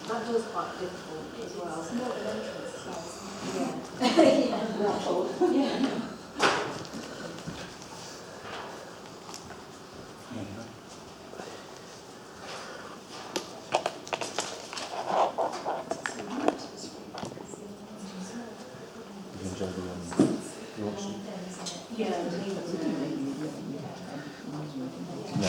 That was quite difficult as well. It's more of an entrance size. Yeah. Yeah. You enjoy the auction? Yeah. No.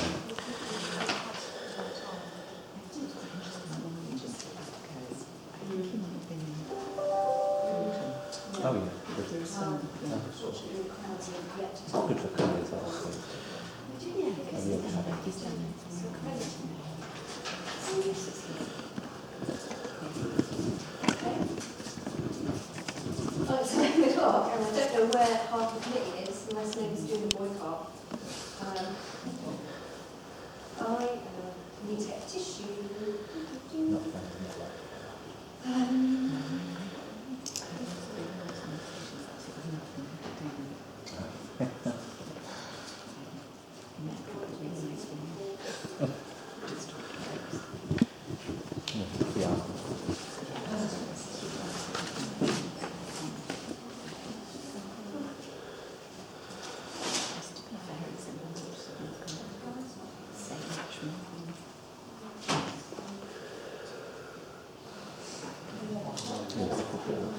Oh yeah. Good. Good for careers also. Have you ever had it? Oh, it's 11 o'clock, and I don't know where half the committee is, unless nobody's doing a boycott. I need to get a tissue. Not fun. Yeah.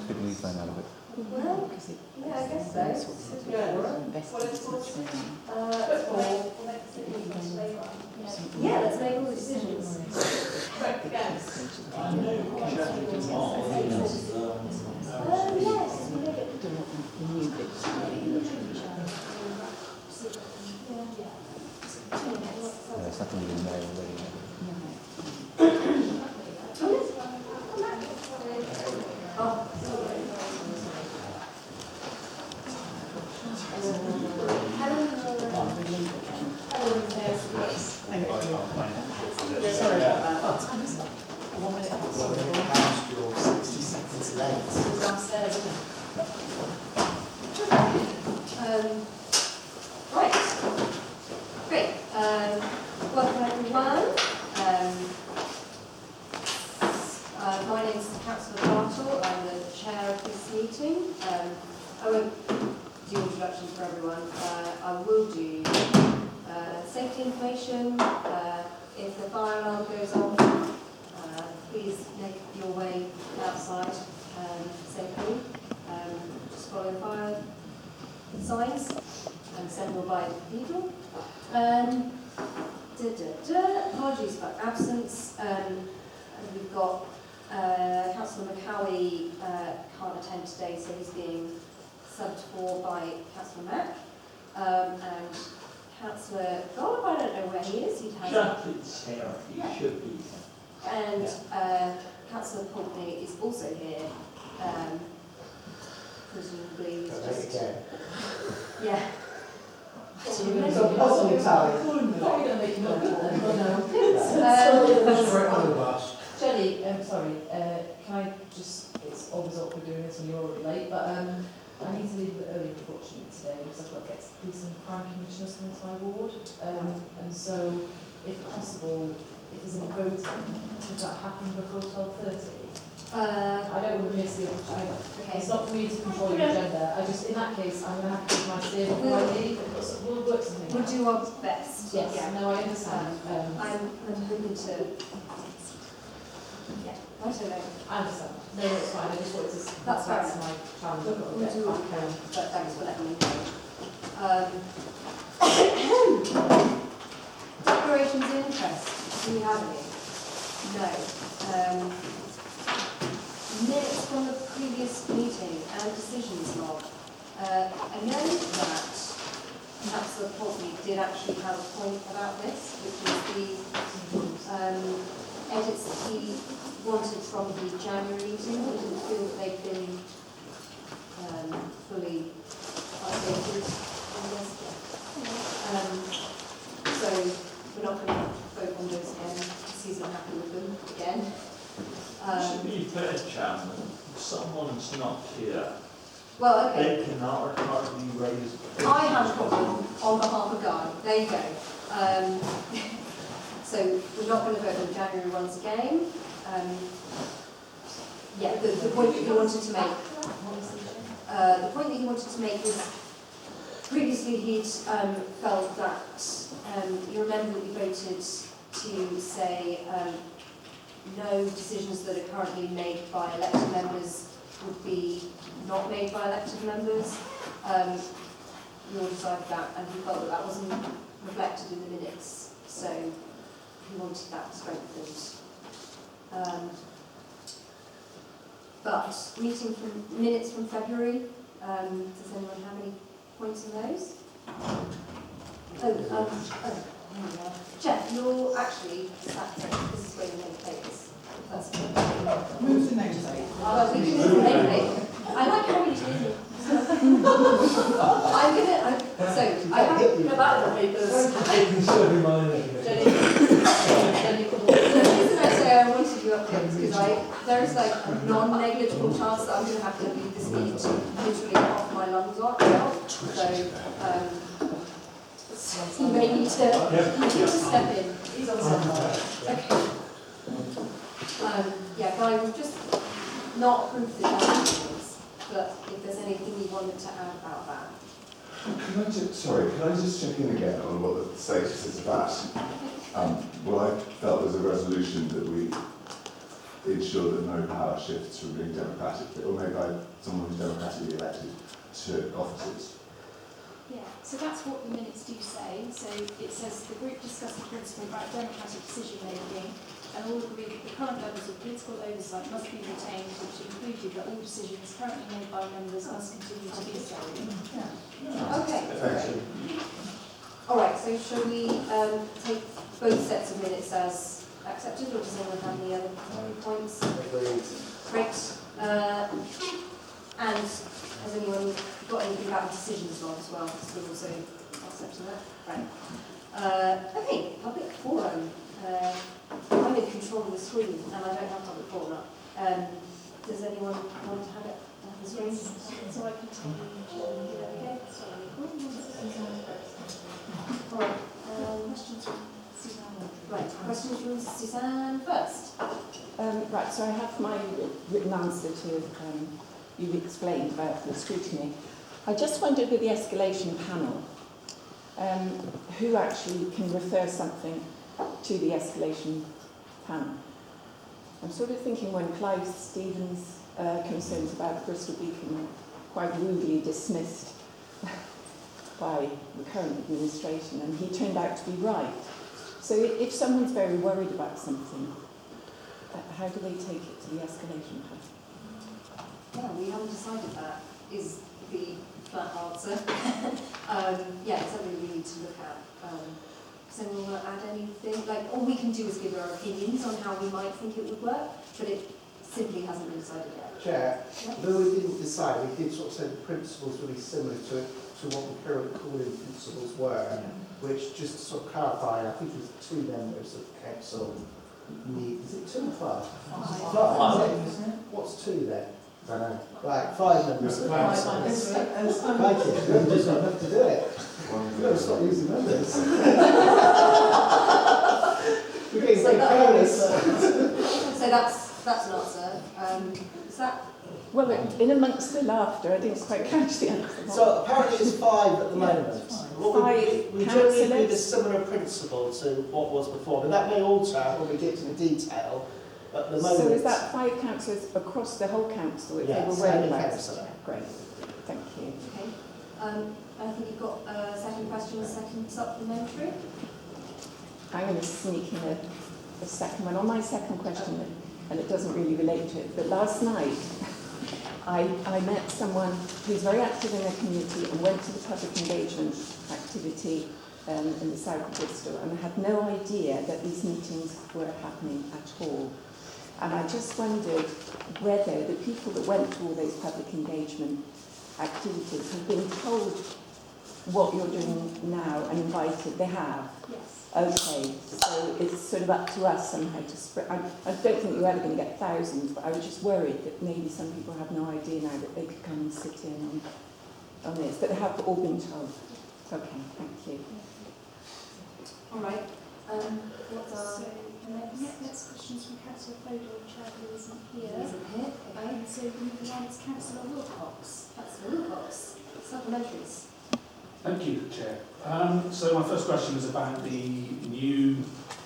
Good news line out of it. Well, yeah, I guess so. Yeah, let's make all the decisions. Yes, we did it. There's nothing in there already. Oh, Sorry about that. 1 minute past. You're 60 seconds late. downstairs, isn't it? Right. Great. Welcome everyone. My name is Councillor Bartle. I'm the chair of this meeting. I won't do introductions for everyone. I will do safety information. If the fire alarm goes off, please make your way outside safely. Just follow the fire signs and send or by the cathedral. Apologies for absence. We've got Councillor McCowie can't attend today, so he's being subbed for by Councillor Mack. And Councillor Gold, I don't know where he is. He Should be. And Councillor Pompney is also here, presumably. Yeah. So possibly Sally. Not going to make you Jenny, sorry, can I just, it's always awkward doing this when you're already late, but I need to leave a bit early unfortunately today because I've got to get police and crime commissioners coming to my ward, and so if possible, if there's any voting, could that happen before 12:30? I don't want to miss the opportunity. Okay. It's not for me to control your agenda, I just, in that case, I'm going to have to give my steer before I leave, we'll work something We'll out. do our best. Yes, Yeah. no, I understand. I'm hoping to. Yeah, I don't know. I understand. No, it's fine. I just wanted to. That's fair my challenge. We'll do our best, but thanks for letting me know. Declarations of interest. Do we have any? No. Minutes from the previous meeting and decisions log. I know that Councillor Pompney did actually have a point about this, which is the edits that he wanted from the January meeting. He didn't feel that they'd been fully updated on this. So we're not going to vote on those again, because he's not happy with them again. To be fair, Chairman, if someone's not here, Well, okay. they cannot or can't be raised. I have a problem on behalf of Guy. There you go. So we're not going to vote on the January ones again. Yeah, the point that he wanted to make. The point that he wanted to make was previously he'd felt that you remember that we voted to say no decisions that are currently made by elected members would be not made by elected members. We all decided that, and he felt that that wasn't reflected in the minutes, so he wanted that strengthened. But minutes from February, does anyone have any points on those? Here we are. Jeff, you're actually sat there. This is where you make papers. That's good. Move the next day. Well, we can just make it. I like how we do it. So I have to go back to the papers. The reason I say I wanted you up here is because there is like a non-negligible chance that I'm going to have to leave this meeting literally half my lungs out. So you may need to step in. He's on standby. Okay. Yeah, Guy, we've just not approved the documents, but if there's anything you wanted to add about that. Can I just check in again on what the status is of that? Well, I felt there's a resolution that we ensure that no power shifts from being democratically, or made by someone who's democratically elected to offices. Yeah, so that's what the minutes do say. So it says the group discussed the principle about democratic decision making and all agreed that the current levels of political oversight must be retained, which included that all decisions currently made by members must continue to be so. Okay. Thank you. All right, so shall we take both sets of minutes as accepted, or does anyone have any other points? Great. And has anyone got anything about the decisions on as well? Because we're also accepting that. Right. Okay, public forum. I'm in control of the screen, and I don't have public forum up. Does anyone want to have it on the screen? So I can tell you. Okay. All right. Questions from Suzanne? Right. Questions from Suzanne first. Right, so I have my written answer to you've explained about the scrutiny. I just wondered with the escalation panel, who actually can refer something to the escalation panel? I'm sort of thinking when Clive Stevens' concerns about Bristol Beacon were quite rudely dismissed by the current administration, and he turned out to be right. So if someone's very worried about something, how do they take it to the escalation panel? Yeah, we haven't decided that, is the flat answer. Yeah, it's something we need to look at. Does anyone want to add anything? Like, all we can do is give our opinions on how we might think it would work, but it simply hasn't been decided yet. Chair, though we didn't decide, we did sort of say the principles would be similar to what the current calling principles were, which, just to sort of clarify, I think it's 2 members of council need, is it 2 or 5? 5. What's 2 then? I don't know. Right, 5 members of council. Thank you, we've just got enough to do it. We've got to stop using members. We're getting so careless. So that's an answer. Is that? Well, in amongst the laughter, I didn't quite catch the answer. So apparently it's 5 at the moment. What we generally agreed a councillors. similar principle to what was before, but that may alter when we get to the detail. But at the moment, So is that 5 councillors across the whole council if Yes, they were worried any about it? councillor. Great, thank you. Okay. I think you've got a second question, a second supplementary. I'm going to sneak in a second one on my second question, and it doesn't really relate to it. But last night, I met someone who's very active in their community and went to the public engagement activity in the south of Bristol, and I had no idea that these meetings were happening at all. And I just wondered whether the people that went to all those public engagement activities have been told what you're doing now and invited. They have? Yes. Okay, so it's sort of up to us somehow to spread. I don't think you're ever going to get thousands, but I was just worried that maybe some people have no idea now that they could come and sit in on this. But they have all been told. Okay, thank you. All right. What's our... So the next question is from Councillor Fodor, Chair, who isn't here. Isn't here? Okay. So moving on, it's Councillor Wilcox. Councillor Wilcox, supplementaries. Thank you, Chair. So my first question is about the new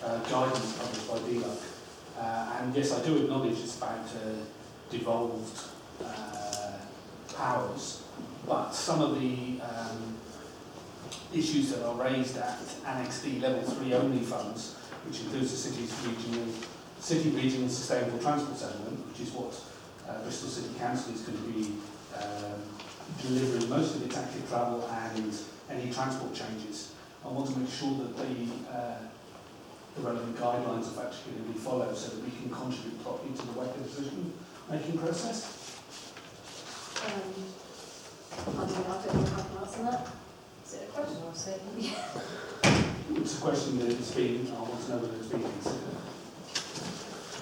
guidance published by DLUC. And yes, I do acknowledge it's about devolved powers, but some of the issues that are raised at Annex D Level 3 only funds, which includes the City Regional Sustainable Transport Settlement, which is what Bristol City Council is going to be delivering most of its active travel and any transport changes. I want to make sure that the relevant guidelines are actually going to be followed so that we can contribute properly to the WECA decision-making process. I don't know how to answer that. Is it a question or a statement? It's a question that it's been, I want to know whether it's been considered.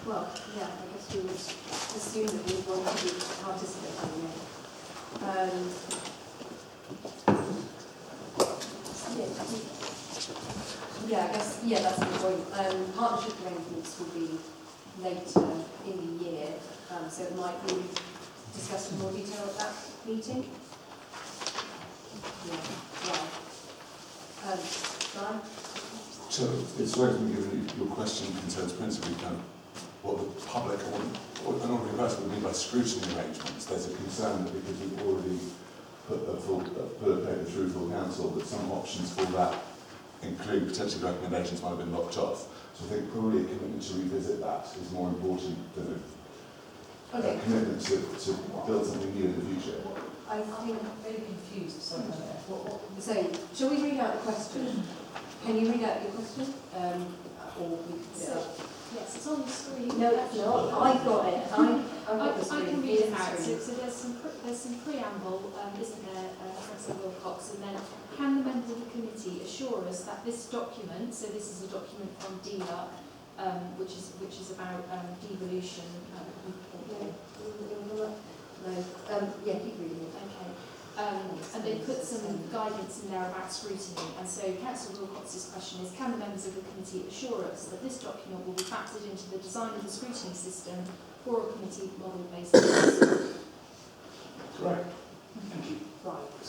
Well, yeah, I guess we would assume that we want to participate in it. Yeah, I guess, yeah, that's the point. Partnership arrangements will be later in the year, so it might be discussed in more detail at that meeting. Yeah, right. Brian? So it's right to me, given your question concerns principally kind of what the public or an ordinary person would mean by scrutiny arrangements. There's a concern that because we've already put a paper through full council, that some options for that include potentially recommendations might have been locked off. So I think probably a commitment to revisit that is more important than a commitment to build something new in the future. I think... I'm very confused, sorry. So, shall we read out the question? Can you read out your question? Or we can So, yes, it's on the screen. No, it's not. I've got it. I've got the I screen. can read it out. Screen. So there's some preamble, isn't there, Councillor Wilcox, and then can the members of the committee assure us that this document, so this is a document from DLUC, which is about devolution. Yeah, keep reading it. Okay. And they put some guidance in there about scrutiny. And so Councillor Wilcox's question is, can the members of the committee assure us that this document will be factored into the design of the scrutiny system for a committee model based on this? Correct. Thank you. Right.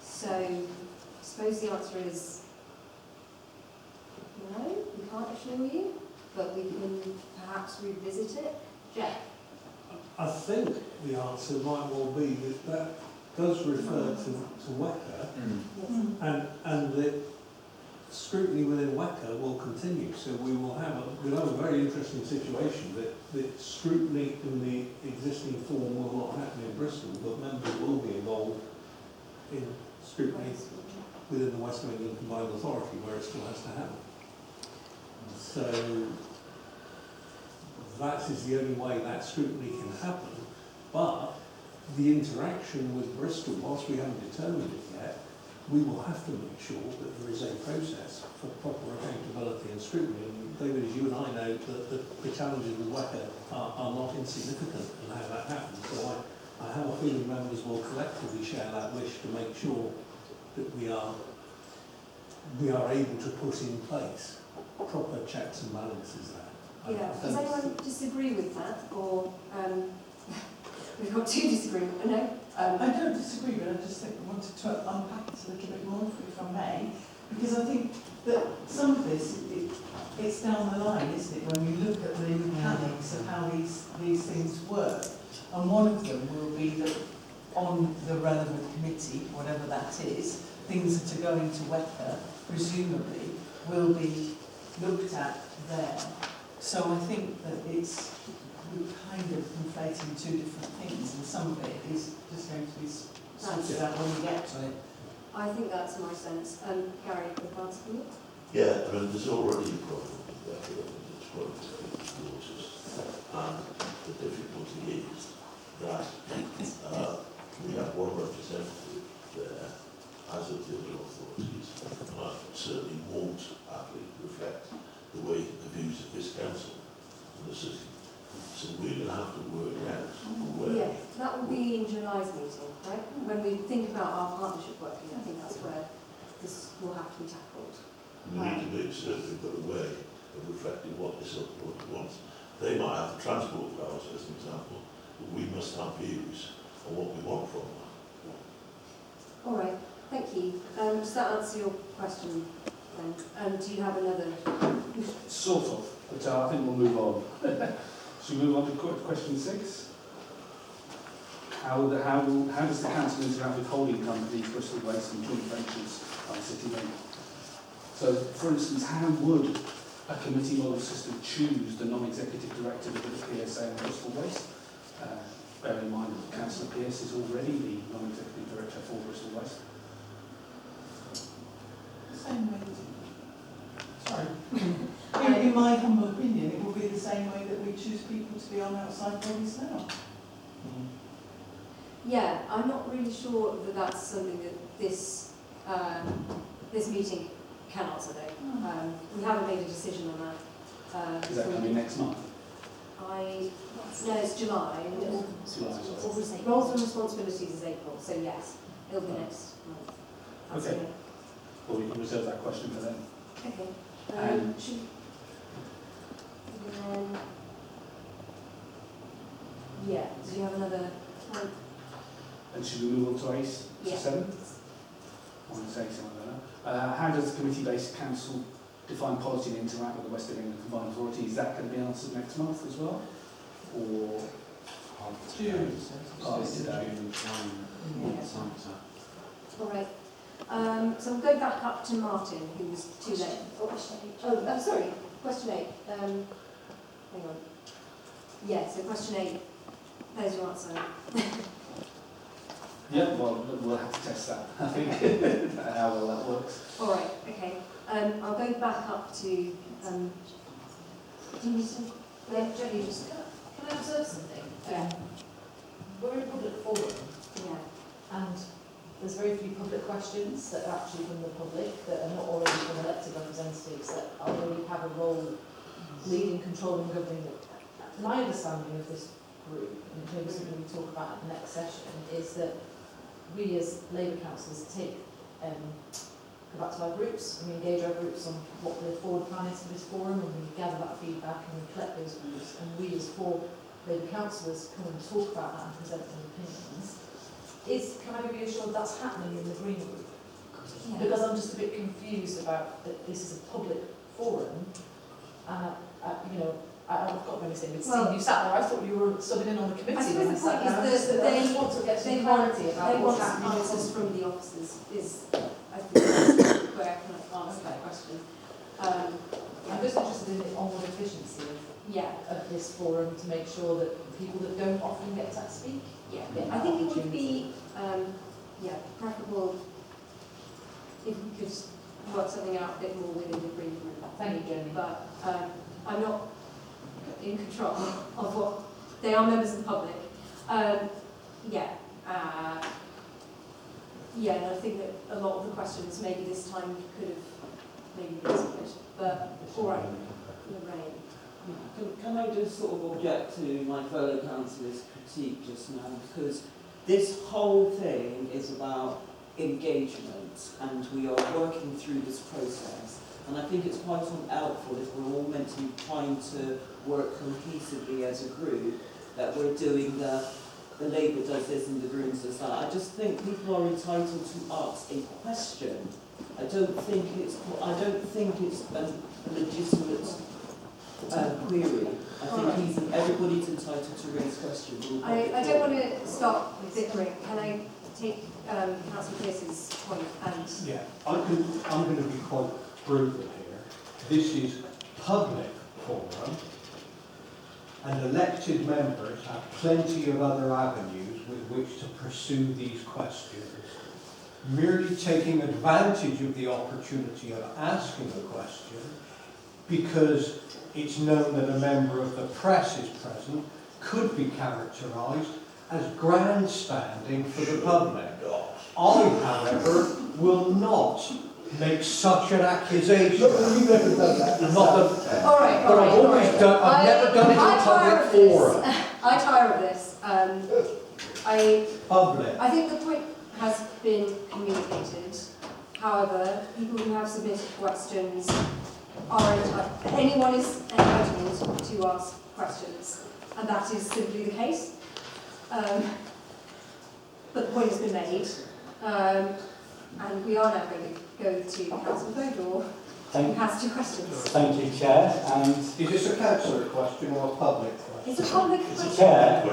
So, I suppose the answer is no, we can't assure you, but we can perhaps revisit it. Jeff? I think the answer might well be that does refer to WECA, and the scrutiny within WECA will continue. So we'll have a very interesting situation that scrutiny in the existing form will not happen in Bristol, but members will be involved in scrutiny within the West of England Combined Authority where it still has to happen. So that is the only way that scrutiny can happen, but the interaction with Bristol, whilst we haven't determined it yet, we will have to make sure that there is a process for proper accountability and scrutiny. And David, as you and I know, that the challenges with WECA are not insignificant in how that happens. So I have a feeling members will collectively share that wish to make sure that we are able to put in place proper checks and balances there. Yeah. Does anyone disagree with that, or we've got two disagreements? No. I don't disagree, but I just think I wanted to unpack it a little bit more, if I may, because I think that some of this, it's down the line, isn't it, when we look at the mechanics of how these things work. And one of them will be that on the relevant committee, whatever that is, things that are going to WECA, presumably, will be looked at there. So I think that we're kind of conflating two different things, and some of it is just going to be sorted out when we get to it. I think that's my sense. Gary, the council? Yeah, I mean, there's already a problem with that, it's quite difficult waters. And the difficulty is that we have one representative there, as of the other authorities, certainly won't actually reflect the way the views of this council and the city. So we're going to have to work out where. Yeah, that will be in July's meeting, right? When we think about our partnership working, I think that's where this will have to be tackled. We need to make certain we've got a way of reflecting what this authority wants. They might have the transport powers, as an example, but we must have views on what we want from them. All right, thank you. Does that answer your question then? Do you have another? Sort of, but I think we'll move on. Should we move on to question 6? How does the council interact with holding companies, Bristol Waste and joint ventures on City Link? So, for instance, how would a committee model system choose the non-executive director of the PSA and Bristol Waste? Bear in mind that Councillor Pearce is already the non-executive director for Bristol Waste. Same way. Sorry. In my humble opinion, it will be the same way that we choose people to be on outside bodies now. Yeah, I'm not really sure that that's something that this this meeting can answer though. We haven't made a decision on that. Is that coming next month? No, it's July. July. Roles and responsibilities is April, so yes, it'll be next month. That's Okay. Well, we can reserve that question for then. Okay. And- Then, yeah, do you have another point? And should we move on to ACE Yeah. 7? I want to say something like that. How does the committee-based council define policy and interact with the West of England Combined Authority? Is that going to be answered next month as well? Or June. today? All right. So we'll go back up to Martin, who was too late. Oh, sorry. Question 8. Hang on. Yeah, so question 8. There's your answer. Yeah, well, we'll have to test that, I think, how well that works. All right, okay. I'll go back up to... do you need to... Yeah, Jenny, just can I observe something? We're in a public forum, Yeah. and there's very few public questions that are actually from the public that are not already from elected representatives that already have a role leading, controlling, governing. My understanding of this group, and maybe something we talk about at the next session, is that we as Labour councillors go back to our groups and we engage our groups on what the forward plan is for this forum, and we gather that feedback and we collect those views, and we as 4 Labour councillors come and talk about that and present some opinions. Can I be reassured that's happening in the Green Group? Yeah. Because I'm just a bit confused about that this is a public forum, and I've got many things. Well, you sat there, I thought you were subbing in on the committee. I suppose when the sat point there. is that I just want to get some clarity about they what's want happening. answers from the officers, is, I think, that's where I can answer that question. I'm just interested in the onward efficiency Yeah, of this forum to make sure that people that don't often get to speak. yeah. get I that think it would opportunity. be, preferable if we could work something out a bit more within the Green Group. Thank you, Jenny. But I'm not in control of what they are members of the public. And I think that a lot of the questions maybe this time could have maybe been answered. But all right, Lorraine. Can I just sort of object to my fellow councillors' critique just now, because this whole thing is about engagement, and we are working through this process, and I think it's quite unhelpful if we're all meant to be trying to work cohesively as a group, that we're doing the Labour does this and the Greens does that. I just think people are entitled to ask a question. I don't think it's a legitimate query. I think everybody's entitled to raise questions. I don't want to start bickering. Can I take Councillor Pearce's point and... Yeah, I'm going to be quite brutal here. This is public forum, and elected members have plenty of other avenues with which to pursue these questions. merely taking advantage of the opportunity of asking a question because it's known that a member of the press is present could be characterised as grandstanding for the public. I, however, will not make such an accusation. You've never done that. Not that, All right, but I've always done. I've never done it in I tire public of this. forum. I tire of this. Public. I think the point has been communicated. However, people who have submitted questions are entitled, anyone is entitled to ask questions, and that is simply the case. But the point has been made, and we are now going to go to Councillor Bodor, who has 2 questions. Thank you, Chair. And Is this a councillor question or a public question? It's a public question. Chair,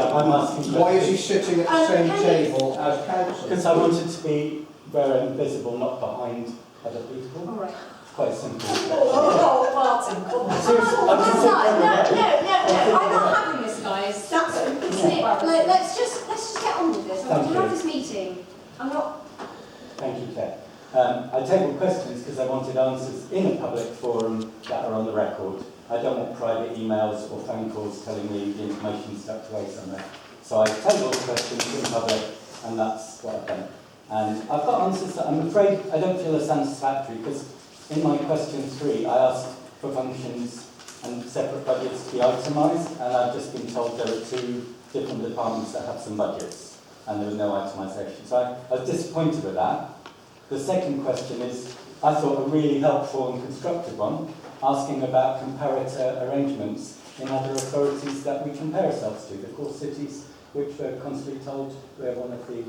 I'm asking. Why is he sitting at the same can you- table as councillor? Because I wanted to be very visible, not behind other people. All right. Quite simple. Oh, Martin, come on. Seriously, I'm just No, I'm not having this, guys. That's Yeah. let's just get on with this. I want Thank to have you. this meeting. I'm not. Thank you, Chair. I tabled questions because I wanted answers in a public forum that are on the record. I don't want private emails or phone calls telling me the information's tucked away somewhere. So I tabled questions in public, and that's what I've done. And I've got answers that I'm afraid I don't feel are satisfactory because in my question 3, I asked for functions and separate budgets to be itemised, and I've just been told there are 2 different departments that have some budgets, and there was no itemisation. So I was disappointed with that. The second question is, I thought, a really helpful and constructive one, asking about comparator arrangements in other authorities that we compare ourselves to, the core cities, which we're constantly told we're one of the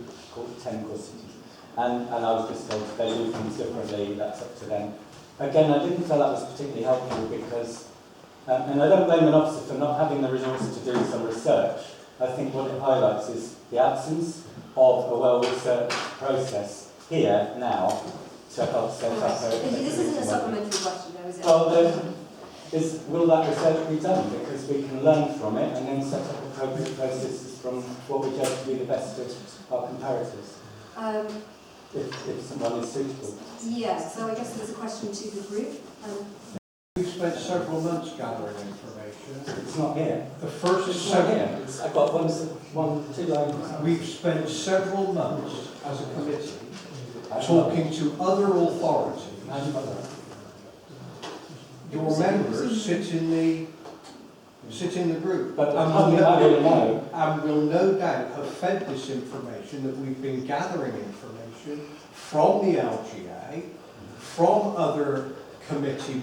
10 core cities. And I was just told they do things differently, that's up to them. Again, I didn't feel that was particularly helpful because, and I don't blame an officer for not having the resources to do some research. I think what it highlights is the absence of a well-researched process here now to help set up a... This isn't a supplementary question, though, is it? Well, will that research be done? Because we can learn from it and then set up appropriate processes from what we judge to be the best of our comparators. If someone is suitable. Yeah, so I guess there's a question to the group. We've spent several months gathering information. It's not here. The first It's not here. I've got 2 lines. We've spent several months as a committee talking to other authorities. Your members sit in the group, but and will no doubt have fed this information that we've been gathering information from the LGA, from other committee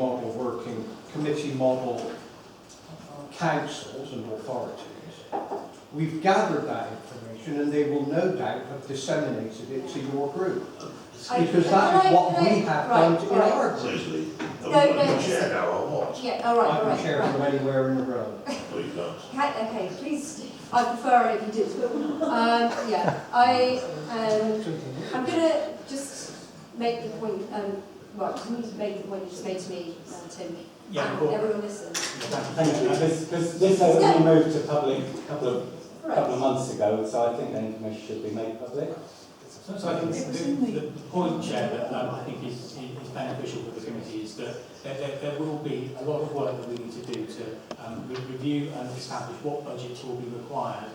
model councils and authorities. We've gathered that information and they will no doubt have disseminated it to your group. Because that is what we have done in our group. Chair now or what? Yeah, all right, I can chair from anywhere in the room. No, you don't. Okay, please. I prefer it if you did. Yeah, I'm going to just make the point. Well, can you make the point you just made to me, Tim? Yeah, and cool. everyone listen. Thank you. Because this only moved to public a couple of months ago, so I think the information should be made public. So I think the point, Chair, that I think is beneficial for the committee is that there will be a lot of work that we need to do to review and establish what budgets will be required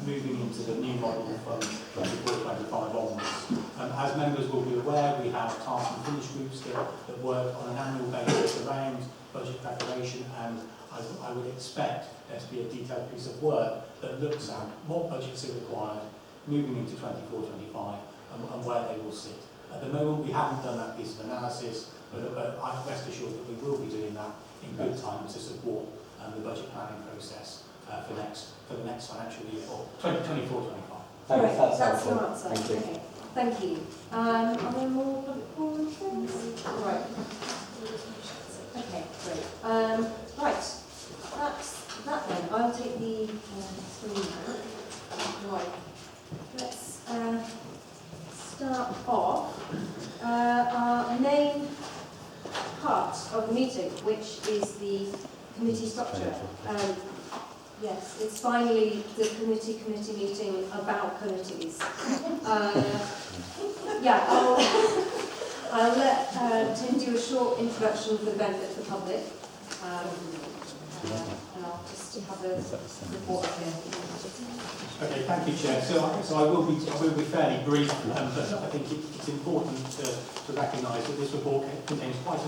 moving into the new model from 24-25 onwards. As members will be aware, we have task and finish groups that work on an annual basis around budget preparation, and I would expect there to be a detailed piece of work that looks at what budgets are required moving into 24-25 and where they will sit. At the moment, we haven't done that piece of analysis, but I'm rest assured that we will be doing that in good time to support the budget planning process for the next financial year, or 2024-25. Right, that's your answer. Thank you. Okay, thank you. Are there more public forum things? Right. Okay, great. Right, that's that then. I'll take the screen now. Right. Let's start off our main part of the meeting, which is the committee structure. Yes, it's finally the committee meeting about committees. Yeah, I'll let Tim do a short introduction for the benefit of the public. And I'll just have a report up here. Okay, thank you, Chair. So I will be fairly brief, but I think it's important to recognise that this report contains quite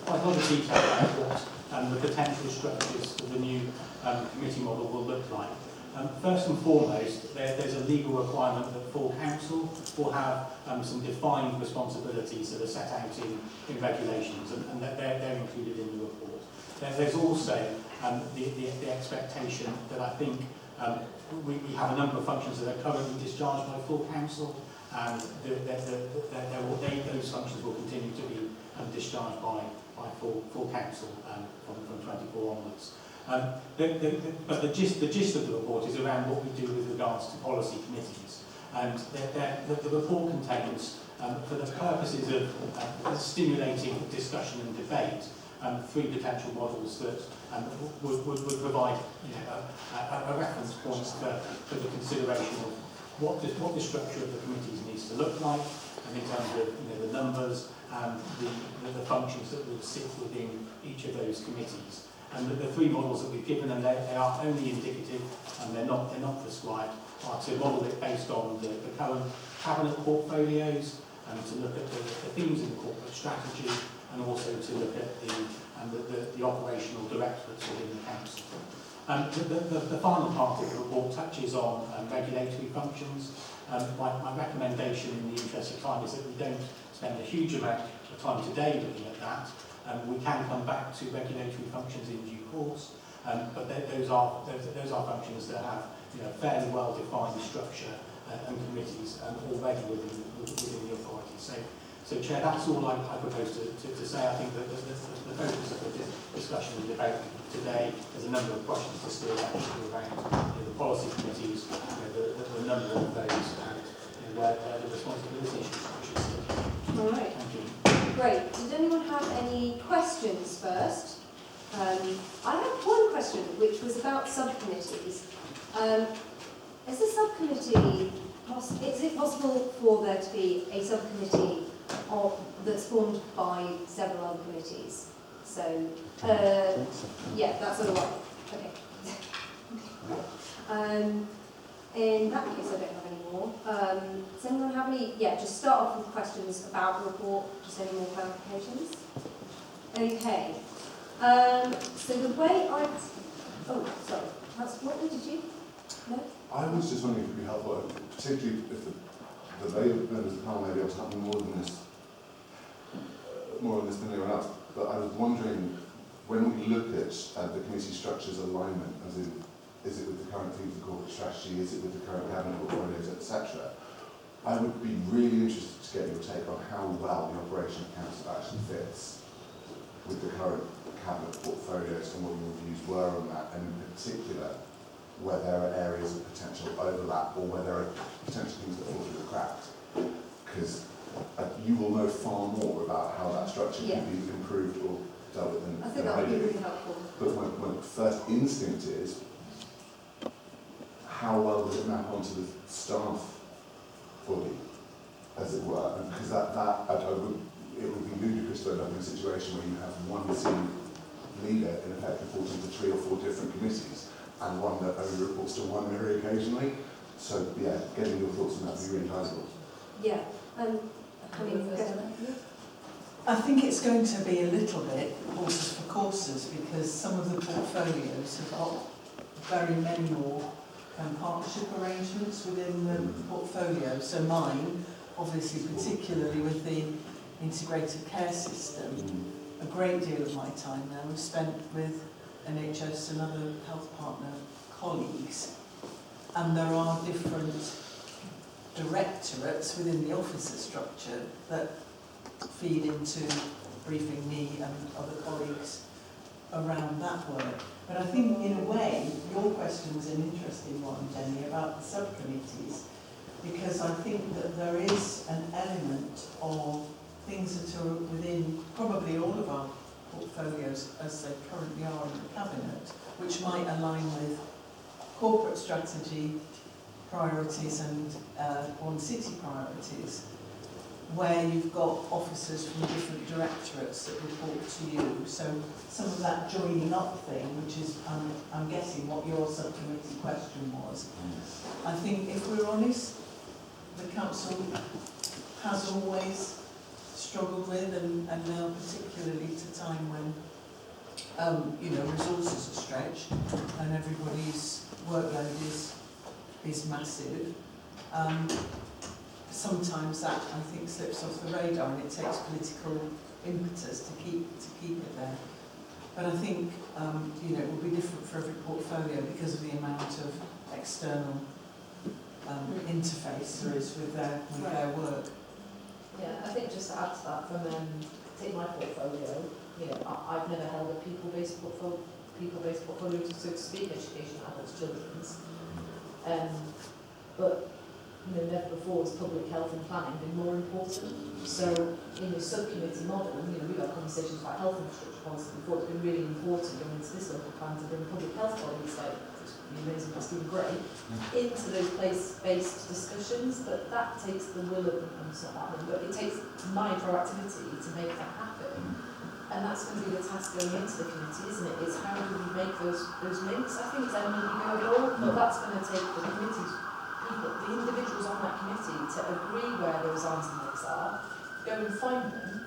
a lot of detail about what the potential structures of the new committee model will look like. First and foremost, there's a legal requirement that full council will have some defined responsibilities that are set out in regulations, and that they're included in the report. There's also the expectation that I think we have a number of functions that are currently discharged by full council, and those functions will continue to be discharged by full council from 24 onwards. But the gist of the report is around what we do with regards to policy committees. And the report contains, for the purposes of stimulating discussion and debate, 3 potential models that would provide a reference point for the consideration of what the structure of the committees needs to look like, and in terms of the numbers and the functions that would sit within each of those committees. And the 3 models that we've given, and they are only indicative and they're not prescribed, are to model it based on the current cabinet portfolios, and to look at the themes in the corporate strategy, and also to look at the operational directorates within the council. The final part of the report touches on regulatory functions. My recommendation in the interest of time is that we don't spend a huge amount of time today looking at that. We can come back to regulatory functions in due course, but those are functions that have fairly well-defined structure and committees already within the authority. So Chair, that's all I propose to say. I think that the focus of the discussion and debate today, there's a number of questions to still actually around the policy committees, the number of those, and where the responsibility should sit. All right. Thank you. Great. Did anyone have any questions first? I have one question, which was about subcommittees. Is the subcommittee, is it possible for there to be a subcommittee that's formed by several other committees? So, yeah, that's sort of what. Okay. In that case, I don't have any more. Does anyone have any? Yeah, just start off with questions about the report. Just any more clarifications? Okay. So the way I... Oh, sorry. What did you? No? I was just wondering if it would be helpful, particularly if the lay members of the panel may be able to help me more on this than anyone else. But I was wondering, when we look at the committee structure's alignment, as in, is it with the current themes of corporate strategy, is it with the current cabinet portfolios, etc., I would be really interested to get your take on how well the operation of council actually fits with the current cabinet portfolios and what your views were on that, and in particular, where there are areas of potential overlap or where there are potential things that fall through the cracks. Because you will know far more about how that structure can be improved or dealt with than I think that would be really helpful. But my first instinct is, how well does it map onto the staff body, as it were? And because it would be ludicrous to end up in a situation where you have one senior leader in effect reporting to 3 or 4 different committees, and one that only reports to one very occasionally. So yeah, getting your thoughts on that would be really valuable. Yeah. I think it's going to be a little bit horses for courses, because some of the portfolios have got very many more partnership arrangements within the portfolio. So mine, obviously, particularly with the integrated care system, a great deal of my time now is spent with NHS and other health partner colleagues, and there are different directorates within the officer structure that feed into briefing me and other colleagues around that work. But I think, in a way, your question is an interesting one, Jenny, about the subcommittees, because I think that there is an element of things that are within probably all of our portfolios as they currently are in the Cabinet, which might align with corporate strategy priorities and One City priorities, where you've got officers from different directorates that report to you. So some of that joining up thing, which is, I'm guessing what your subcommittee question was. I think if we're honest, the council has always struggled with, and now particularly at a time when resources are stretched and everybody's workload is massive. Sometimes that, I think, slips off the radar, and it takes political impetus to keep it there. But I think it will be different for every portfolio because of the amount of external interface there is with their work. Yeah, I think just to add to that, from take my portfolio, I've never held a people-based portfolio, so to speak, education, adults, children's. But never before has public health and planning been more important. So in the subcommittee model, we've had conversations about health infrastructure policy before. It's been really important going into this local plan to bring public health bodies like the amazing Christine Gray into those place-based discussions. But that takes the will of them, it's not happening, but it takes my proactivity to make that happen. And that's going to be the task going into the committee, isn't it? Is how do we make those links? I think it's Emily Gordon, but that's going to take the committee's people, the individuals on that committee, to agree where those arms and legs are, go and find them,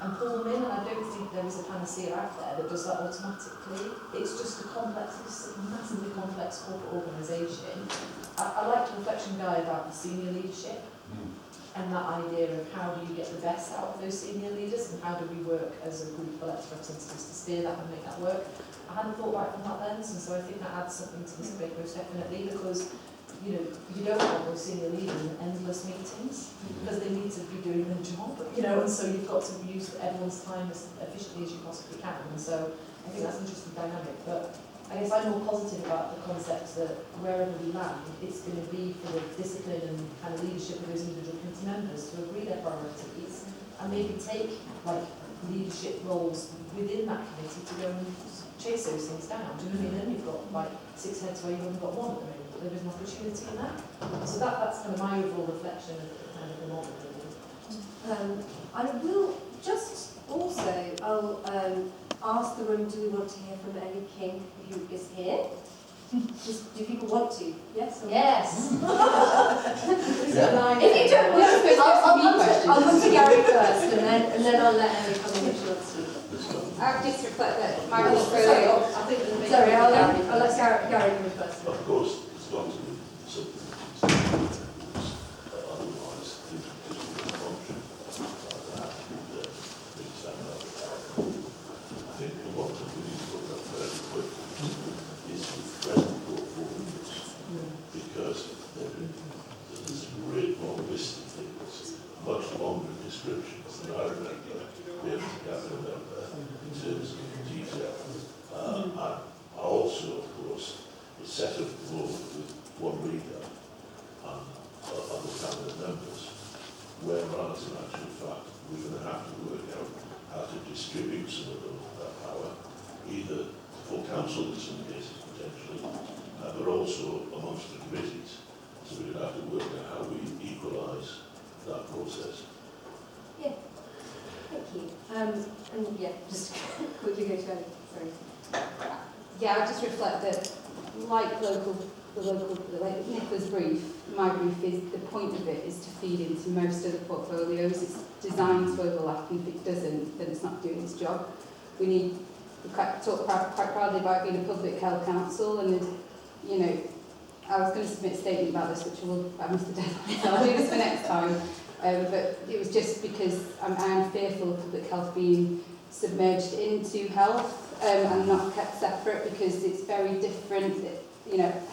and pull them in. And I don't think there is a panacea out there that does that automatically. It's just a complex, it's a massively complex corporate organisation. I like the reflection guy about the senior leadership. And that idea of how do you get the best out of those senior leaders, and how do we work as a group of elected representatives to steer that and make that work. I hadn't thought about it from that lens, and so I think that adds something to this debate most definitely, because you don't want those senior leaders in endless meetings, because they need to be doing their job, and so you've got to use everyone's time as efficiently as you possibly can, and so I think that's an interesting dynamic. But I guess I'm more positive about the concept that wherever we land, it's going to be for the discipline and kind of leadership of those individual committee members to agree their priorities and maybe take leadership roles within that committee to go and chase those things down. Do you know what I mean? Then you've got 6 heads where you've only got one at the moment. There is an opportunity in that. So that's kind of my overall reflection of kind of the model. I will just also, I'll ask the room, do we want to hear from Ellie King, who is here? Do people want to? Yes? Or yes! If you don't, I'll come to Gary first, and then I'll let Ellie come in if she wants to. I'll just reflect that my portfolio. Sorry, I'll let Gary come in first. Of course, it's got to be something. Otherwise, it just be a function that I think what we need to look at very quickly is the present portfolios, because there's a great long list of things, much longer descriptions than I remember being able to gather them in terms of detail. And also, of course, the set of rules with one reader and other cabinet members, whereas in actual fact we're going to have to work out how to distribute some of that power, either for council in some cases potentially, but also amongst the committees. So we're going to have to work out how we equalise that process. Yeah, thank you. And yeah, just quickly go to Ellie. Sorry. Yeah, I just reflect that, like Nicola's brief, my brief is, the point of it is to feed into most of the portfolios. It's designed to overlap, and if it doesn't, then it's not doing its job. We talk quite proudly about being a public health council, and I was going to submit a statement about this, which I missed the deadline, so I'll do this for next time. But it was just because I am fearful of public health being submerged into health and not kept separate, because it's very different.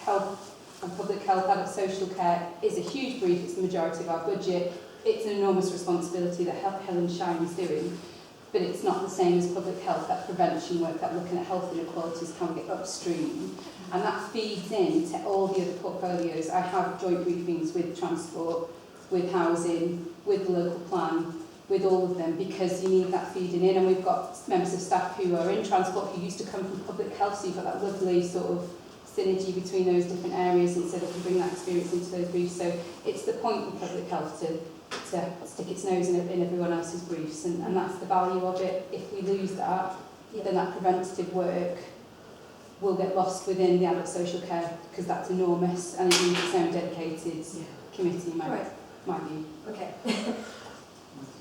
Health and public health, adult social care is a huge brief. It's the majority of our budget. It's an enormous responsibility that Helen Shine is doing, but it's not the same as public health, that prevention work, that looking at health inequalities, can we get upstream, and that feeds into all the other portfolios. I have joint briefings with transport, with housing, with the local plan, with all of them, because you need that feeding in. And we've got members of staff who are in transport who used to come from public health, so you've got that lovely sort of synergy between those different areas, and so they can bring that experience into those briefs. So it's the point of public health to stick its nose in everyone else's briefs, and that's the value of it. If we lose that, then that preventative work will get lost within the adult social care, because that's enormous and it needs its own dedicated committee, in my view. Okay.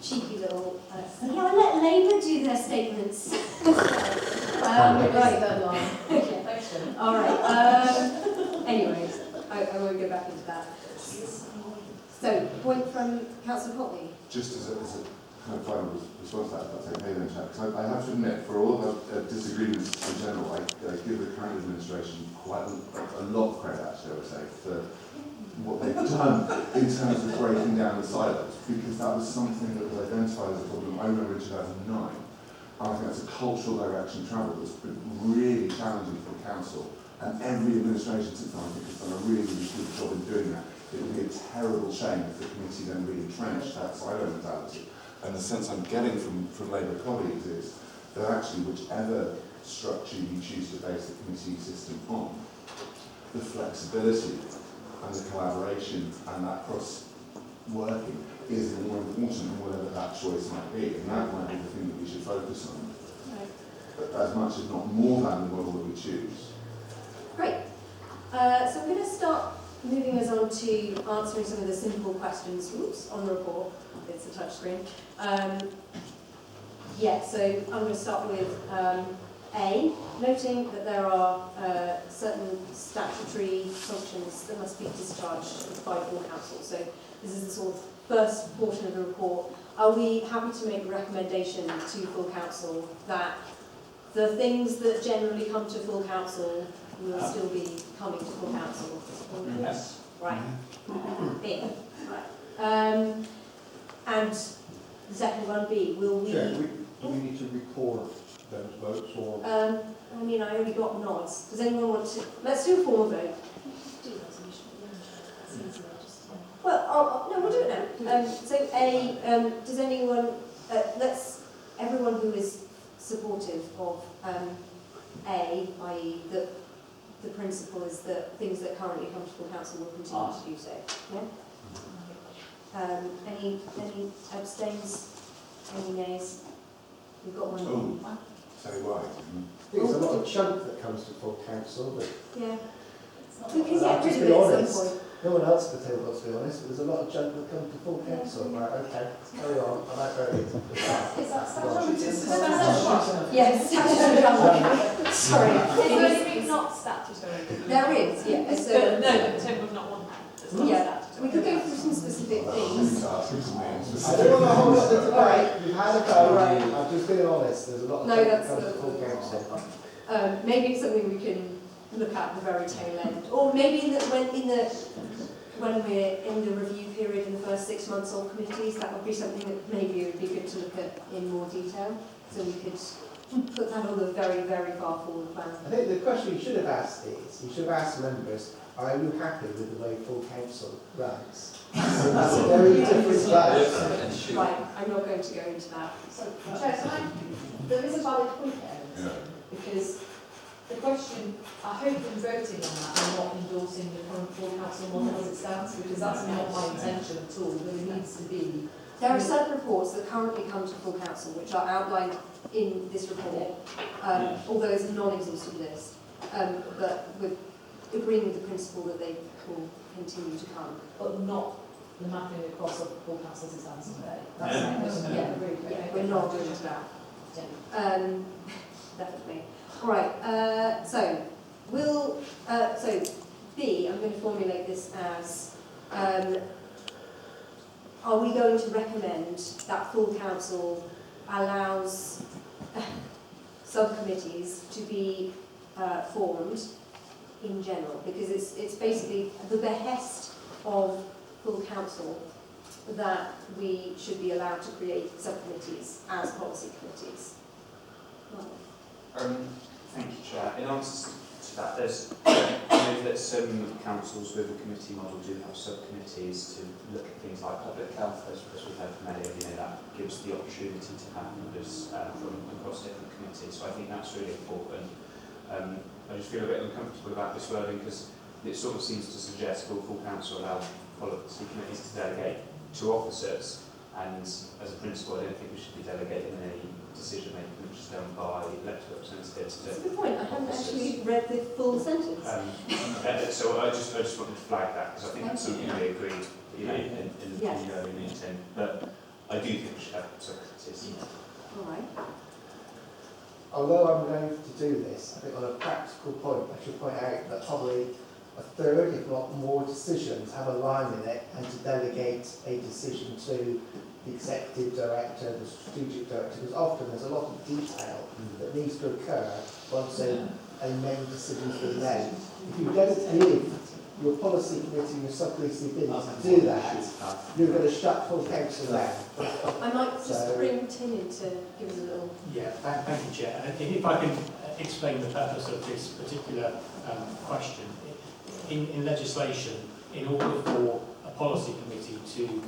Cheeky little... yeah, I'll let Labour do their statements. Right. Third line. Okay. Thanks, Jenny. All right. Anyways, I won't go back into that. So, point from Councillor Potley. Just as a kind of final response to that, if that's okay then, Chad, because I have to admit, for all the disagreements in general, I give the current administration quite a lot of credit, actually, I would say, for what they've done in terms of breaking down the silos, because that was something that was identified as a problem, I remember in 2009. I think that's a cultural direction travel that's been really challenging for the council, and every administration since then I think has done a really, really good job in doing that. It would be a terrible shame if the committee then really entrenched that silo mentality. And the sense I'm getting from Labour colleagues is that actually whichever structure you choose to base the committee system on, the flexibility and the collaboration and that cross-working is more important than whatever that choice might be. And that might be the thing that we should focus on. But as much, if not more than the model that we choose. Great. So I'm going to start moving us on to answering some of the simple questions on the report. It's a touchscreen. So I'm going to start with A, noting that there are certain statutory functions that must be discharged by full council. So this is the sort of first portion of the report. Are we happy to make a recommendation to full council that the things that generally come to full council will still be coming to full council? Yes. Right. B. Right. And the second one, B, will we... Chair, do we need to record those votes or... I mean, I only got nods. Does anyone want to... Let's do a formal vote. Well, no, we'll do it now. So A, does anyone... everyone who is supportive of A, i.e. that the principle is that things that currently come to full council will continue to do so. Yeah? Any abstains? Any nays? We've got one. Oh, say why? There's a lot of chunk that comes to full council, but yeah. We can get rid of be it at honest, some point. no one else at the table, let's be honest, but there's a lot of junk that comes to full council. Right, okay, let's carry on. I like that. Is that statutory? Yes, statutory. Sorry. Is there anything not statutory? There is, yeah. So, no, the table would not want that. Yeah, we could go through some specific things. I don't want to hold up the debate. We've had a go. I'm just being honest. There's a lot of junk that comes to full council. Maybe it's something we can look at the very tail end, or maybe when we're in the review period in the first 6 months on committees, that would be something that maybe it would be good to look at in more detail, so we could put that on the very, very far forward plan. I think the question you should have asked is, you should have asked members, are you happy with the way full council runs? So that's a very different place. Right, I'm not going to go into that. So, Chair, there is a valid point there, because the question, I hope in voting on that and not endorsing the current full council model as it stands, because that's not my intention at all. There needs to be... There are certain reports that currently come to full council which are outlined in this report, although it's a non-exhaustive list, but with agreeing with the principle that they will continue to come. But not the mapping across of full council as it stands today. We're not doing that. Definitely. All right. So B. I'm going to formulate this as: are we going to recommend that full council allows subcommittees to be formed in general, because it's basically the behest of full council that we should be allowed to create subcommittees as policy committees. Thank you, Chair. In answer to that, I know that some councils with a committee model do have subcommittees to look at things like public health, as we've heard from Elliot. That gives the opportunity to have members from across different committees. So I think that's really important. I just feel a bit uncomfortable about this wording because it sort of seems to suggest will full council allow policy committees to delegate to officers, and as a principle I don't think we should be delegating any decision making which is done by elected representatives to That's a good point. I haven't officers. actually read the full sentence. So I just wanted to flag that because I think that's something we agreed, you know, in the early meeting. But I do think we should have subcommittees. All right. Although I'm going to do this, I think on a practical point, I should point out that probably a third, if not more, decisions have a line in it, and to delegate a decision to the executive director, the strategic director, because often there's a lot of detail that needs to occur once a main decision's been made. If you don't give your policy committee and your subcommittee ability to do that, you're going to shut full council down. I might just bring Tim in to give us a little... Yeah, thank you, Chair. And if I can explain the purpose of this particular question. In legislation, in order for a policy committee to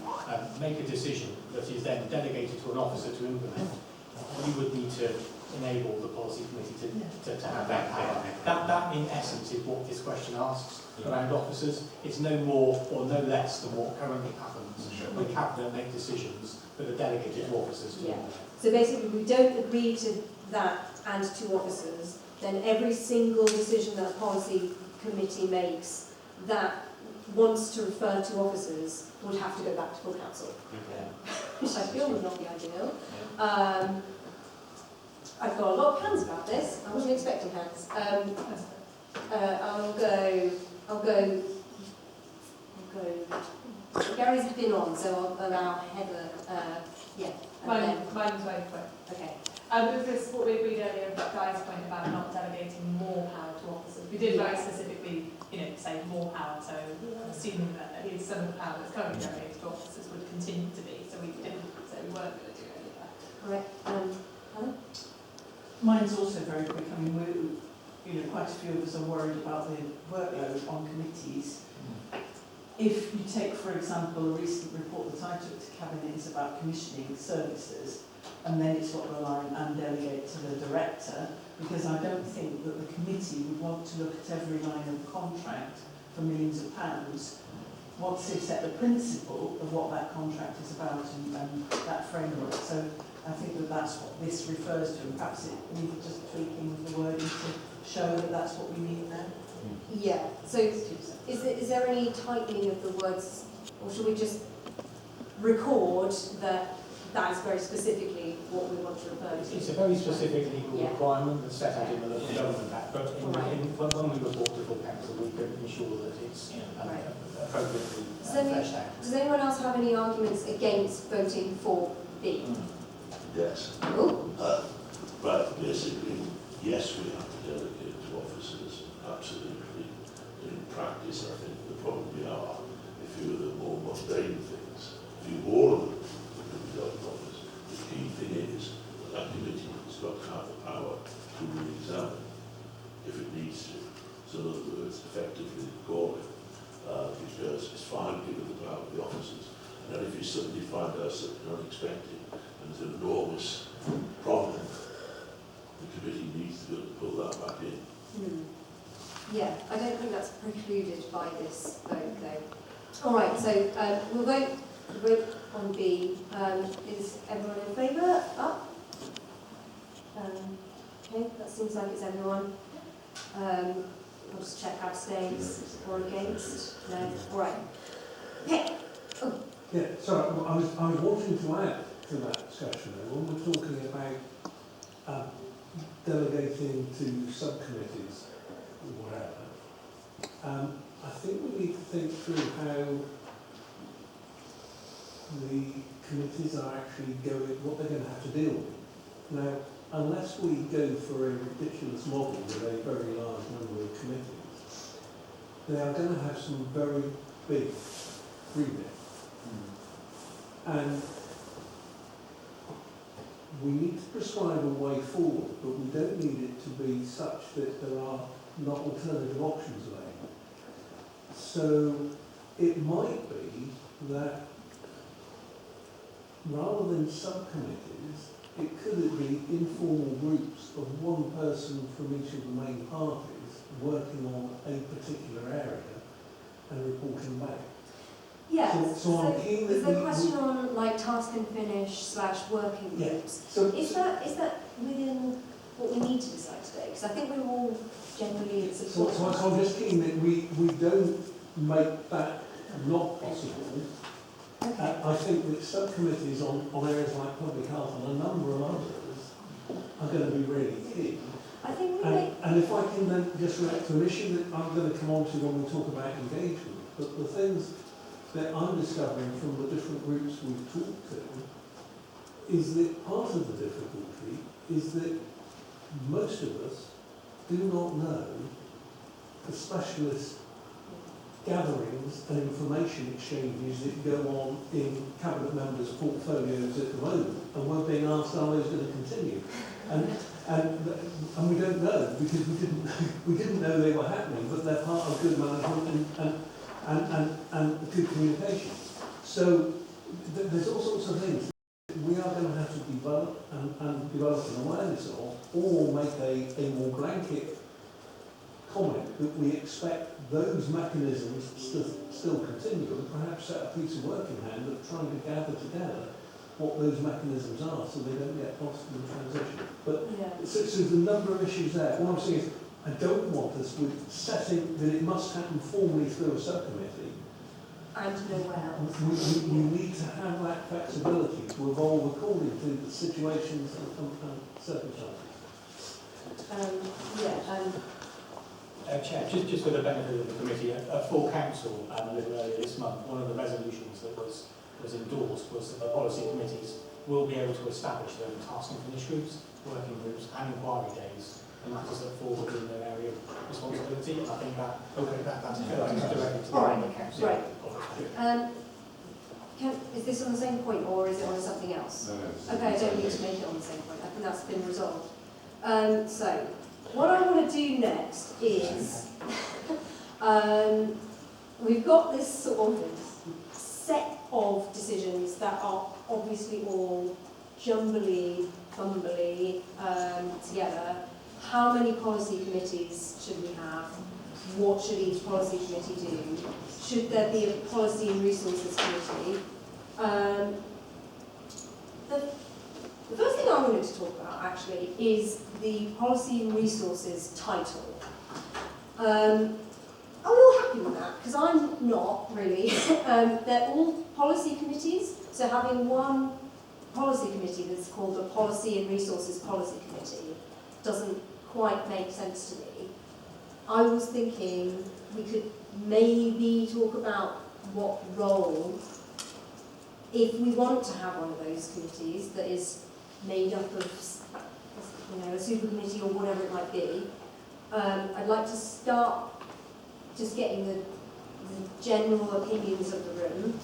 make a decision that is then delegated to an officer to implement, you would need to enable the policy committee to have that power. That, in essence, is what this question asks around officers. It's no more or no less than what currently happens when Cabinet make decisions that are delegated to officers. Yeah. So basically, if we don't agree to that and to officers, then every single decision that a policy committee makes that wants to refer to officers would have to go back to full council, which I feel would not be ideal. I've got a lot of hands about this. I wasn't expecting hands. I'll go. Gary's been on, so I'll allow Heather. Yeah. Mine's very quick. Okay. With this, what we agreed earlier about Guy's point about not delegating more power to officers, we did very specifically, say more power. So assuming that at least some of the power that's currently delegated to officers would continue to be. So we didn't. So we weren't going to do any of that. All right. Helen? Mine's also very quick. I mean, quite a few of us are worried about the workload on committees. If you take, for example, a recent report that I took to Cabinet is about commissioning services, and then it's got the line and delegate to the director, because I don't think that the committee would want to look at every line of the contract for millions of pounds. Once they've set the principle of what that contract is about and that framework. So I think that that's what this refers to, and perhaps it needed just tweaking the wording to show that that's what we need now. Yeah. So is there any tightening of the words, or should we just record that that is very specifically what we want to refer to? It's a very specific legal requirement that's set out in the Local Government Act, but when we report to full council, we can ensure that it's appropriately fleshed out. Does anyone else have any arguments against voting for B? Yes. Right, basically, yes, we have to delegate to officers, absolutely. In practice, I think there probably are a few of the more mundane things, all of them that can be done in office. The key thing is that that committee has got to have the power to re-examine if it needs to. So in other words, effectively call it, because it's fine given the power of the officers. And then if you suddenly find out something unexpected, and there's an enormous problem, the committee needs to pull that back in. Yeah, I don't think that's precluded by this vote, though. All right, so we'll vote on B. Is everyone in favour? Up? Okay, that seems like it's everyone. I'll just check abstains or against. No? All right. Okay. Oh. Yeah, sorry, I was wanting to add to that discussion though, when we're talking about delegating to subcommittees or whatever, I think we need to think through how the committees are actually what they're going to have to deal with. Now, unless we go for a ridiculous model with a very large number of committees, they are going to have some very big remit. And we need to prescribe a way forward, but we don't need it to be such that there are not alternative options available. So it might be that rather than subcommittees, it could be informal groups groups of one person from each of the main parties working on a particular area and reporting back. Yes, So I'm keen that is the we- question on like task and finish / working Yeah. groups, So, is that within what we need to decide today? Because I think we're all generally in so support. I'm just keen that we don't make that not possible. Okay. I think that subcommittees on areas like public health and a number of others are going to be really key. I think we make... And if I can then just react to an issue that I'm going to come on to when we talk about engagement, but the things that I'm discovering from the different groups we've talked to is that part of the difficulty is that most of us do not know the specialist gatherings and information exchanges that go on in cabinet members' portfolios at the moment, and we're being asked, are those going to continue? And we don't know because we didn't know they were happening, but they're part of good management and good communication. So there's all sorts of things we are going to have to develop and develop an awareness of, or make a more blanket comment that we expect those mechanisms to still continue, and perhaps set a piece of work in hand of trying to gather together what those mechanisms are so they don't get lost in transition. But so there's a number of issues there. What I'm saying is I don't want us with setting that it must happen formally through a subcommittee. And nowhere else. We need to have that flexibility to evolve according to the situations and circumstances. Chair, just for the benefit of the committee, a full council a little earlier this month, one of the resolutions that was endorsed was that the policy committees will be able to establish their own task and finish groups, working groups and inquiry days, and matters that fall within their area of responsibility. And I think that's directly to the member council. Right. Is this on the same point or is it on something else? No. Okay, I don't need to make it on the same point. I think that's been resolved. So, what I want to do next is, we've got this sort of set of decisions that are obviously all jumbly, bumbly together. How many policy committees should we have? What should each policy committee do? Should there be a policy and resources committee? The first thing I wanted to talk about actually is the policy and resources title. Are we all happy with that? Because I'm not really. They're all policy committees, so having one policy committee that's called a Policy and Resources Policy Committee doesn't quite make sense to me. I was thinking we could maybe talk about what role, if we want to have one of those committees that is made up of, a super committee or whatever it might be. I'd like to start just getting the general opinions of the room,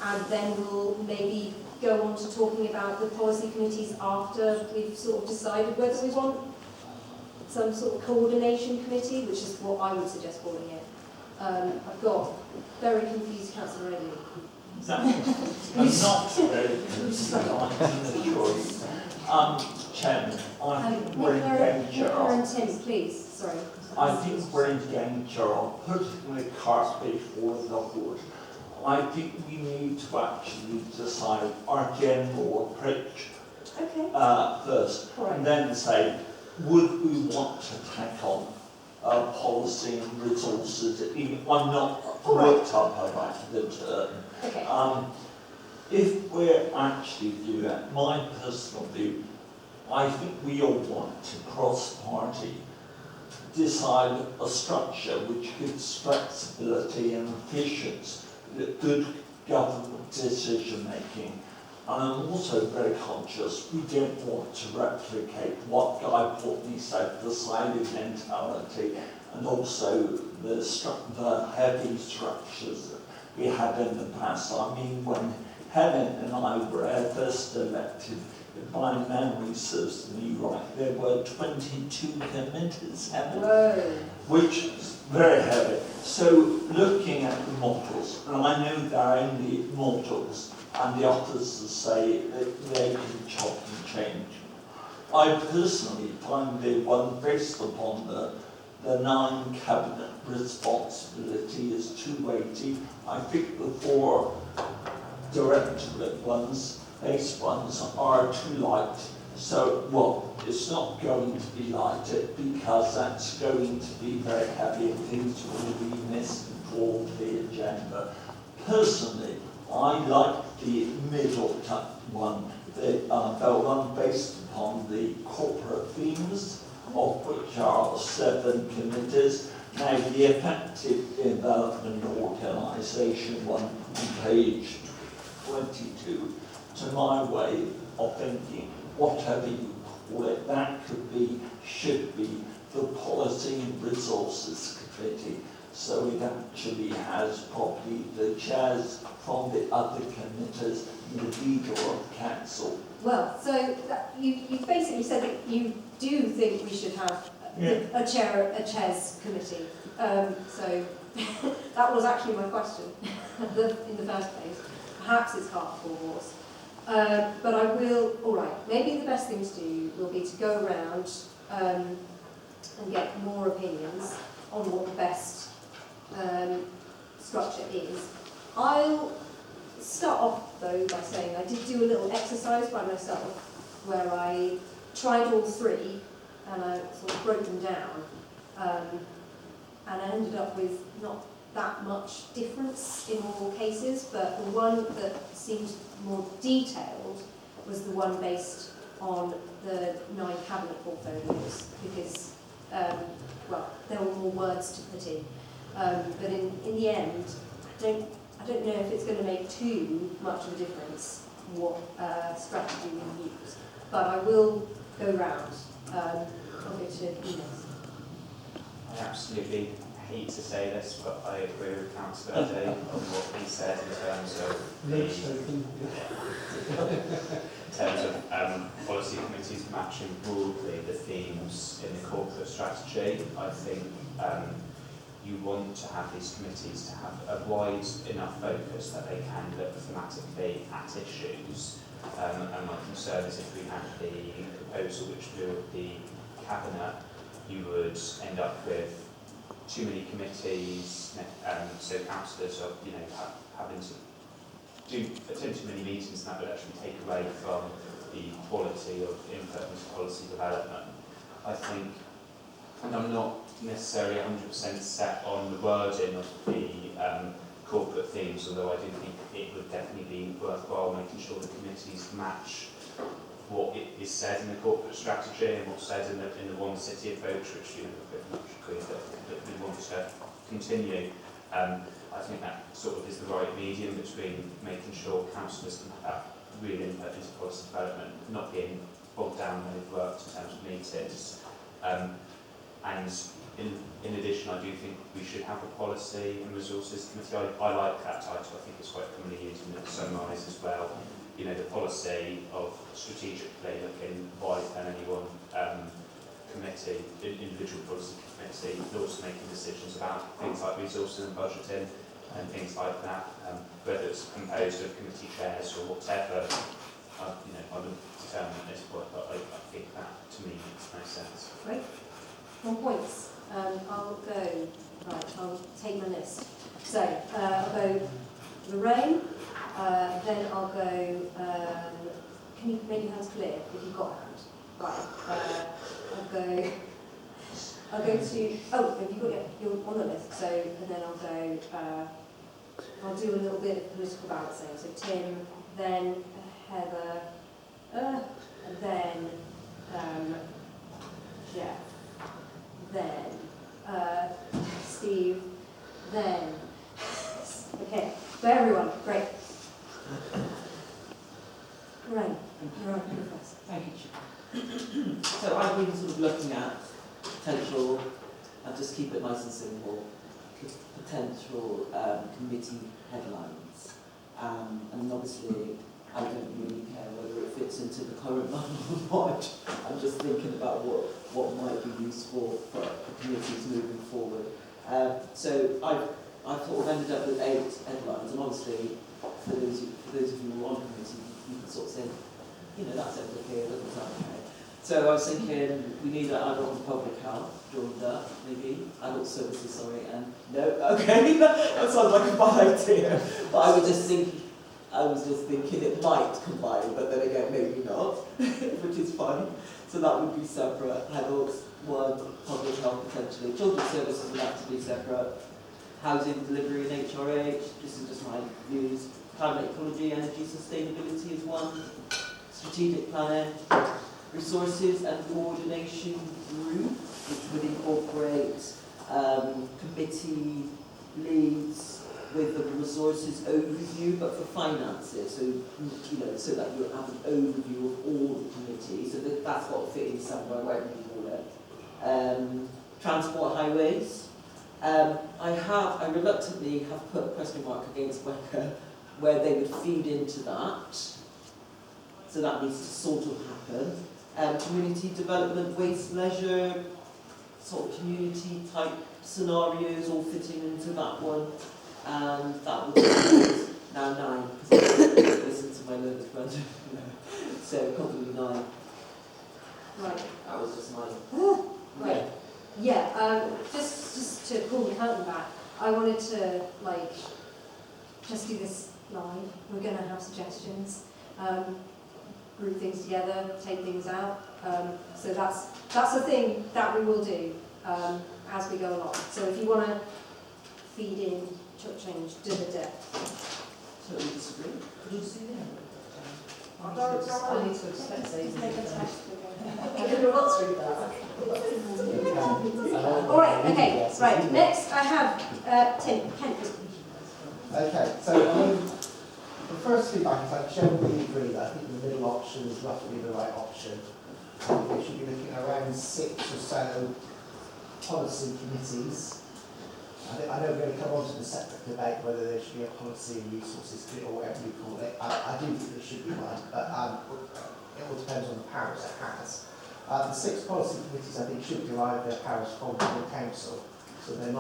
and then we'll maybe go on to talking about the policy committees after we've sort of decided whether we want some sort of coordination committee, which is what I would suggest calling it. I've got very confused Councillor Reddy. I'm not very confused on the choice. Chairman, I think we're in danger of... Tim, please, sorry. I think we're in danger of putting the cart before the horse. I think we need to actually decide our general approach first, and then say, would we want to tackle policy and resources? I'm not worked up about the term. If we're actually doing that, my personal view, I think we all want to cross-party decide a structure which gives flexibility and efficiency, good government decision-making. And I'm also very conscious we don't want to replicate what Guy Portney said, the silent mentality, and also the heavy structures that we had in the past. I mean, when Helen and I were first elected, if my memory serves me right, there were 22 committees, which is very heavy. So looking at the models, and I know there are only models, and the officers say that they can chop and change I personally find the one based upon the 9 cabinet responsibility is too weighty. I think the 4 directorate ones, base ones, are too light. So, well, it's not going to be lighter because that's going to be very heavy and things will be misinformed the agenda. Personally, I like the middle one, the one based upon the corporate themes, of which are 7 committees. Now, the effective development organisation one on page 22, to my way of thinking, whatever you call it, that could be, should be the Policy and Resources Committee. So it actually has probably the chairs from the other committees and the leader of council. Well, so you basically said that you do think we should have a chairs committee. So that was actually my question in the first place. Perhaps it's half for horse. But I will, all right, maybe the best thing to do will be to go around and get more opinions on what the best structure is. I'll start off though by saying I did do a little exercise by myself where I tried all 3 and I sort of broke them down and I ended up with not that much difference in all cases, but the one that seemed more detailed was the one based on the 9 cabinet portfolios because, well, there were more words to put in. But in the end, I don't know if it's going to make too much of a difference what strategy we use. But I will go round. I'll go to Ines. I absolutely hate to say this, but I agree with Councillor Day on what he said in terms of policy committees matching broadly the themes in the corporate strategy. I think you want to have these committees to have a wide enough focus that they can look thematically at issues. And my concern is if we had the proposal which flew at the cabinet, you would end up with too many committees, so councillors are, having to attend too many meetings, and that would actually take away from the quality of input into policy development. I think, and I'm not necessarily 100% set on the wording of the corporate themes, although I do think it would definitely be worthwhile making sure the committees match what is said in the corporate strategy and what's said in the one city approach, which pretty much agree that we want to continue. I think that sort of is the right medium between making sure councillors can have real input into policy development, not being bogged down when they've worked in terms of meetings. And in addition, I do think we should have a policy and resources committee. I like that title. I think it's quite commonly used in the Sunrise as well. The policy of strategically looking wider than any one committee, individual policy committee, but also making decisions about things like resources and budgeting and things like that, whether it's composed of committee chairs or whatever. I wouldn't determine at this point, but I think that to me makes no sense. Great. More points. I'll take my list. So, I'll go Lorraine, then I'll go, can you make your hands clear if you've got a hand? Right. I'll go to, oh, have you got it? You're on the list. So, and then I'll go, I'll do a little bit of political balancing. So Tim, then Heather, and then Jeff, then Steve, then, okay, so everyone, great. Right, you're on first. Thank you. So I've been sort of looking at potential, I'll just keep it nice and simple, potential committee headlines. And obviously I don't really care whether it fits into the current model or not. I'm just thinking about what might be useful for committees moving forward. So I've sort of ended up with 8 headlines, and obviously for those of you who are on committee, you can sort of say, that sounds okay, that doesn't sound okay. So I was thinking we need an adult and public health joined up, maybe. Adult services, sorry, and no, okay, that sounds like a bad idea. But I was just thinking it might combine, but then again, maybe not, which is fine. So that would be separate. Adults, one, public health potentially. Children's services would have to be separate. Housing delivery and HRH, this is just my views. Climate ecology, energy sustainability is one. Strategic planning. Resources and coordination group, which would incorporate committee leads with the resources overview, but for finances, so so that you have an overview of all the committees. So that's got to fit in somewhere, wherever you call it. Transport highways. I reluctantly have put a question mark against where they would feed into that. So that needs to sort of happen. Community development, waste leisure, sort of community type scenarios all fitting into that one. And that would be now 9, because I listen to my learned friend. So probably 9. Right. That was just mine. Right. Yeah, just to pull the curtain back, I wanted to just do this live. We're going to have suggestions. Group things together, take things out. So that's a thing that we will do as we go along. So if you want to feed in, chop change, da-da-da. Totally disagree. Could you see that? I need to expect say All right, okay, right. Next I have Kent. Okay, so the first feedback is I generally agree that I think the middle option is roughly the right option. I think we should be looking at around 6 or so policy committees. I know we're going to come on to the separate debate whether there should be a policy and resources committee or whatever you call it. I do think there should be one, but it all depends on the powers it has. The 6 policy committees I think should derive their powers from the council, so they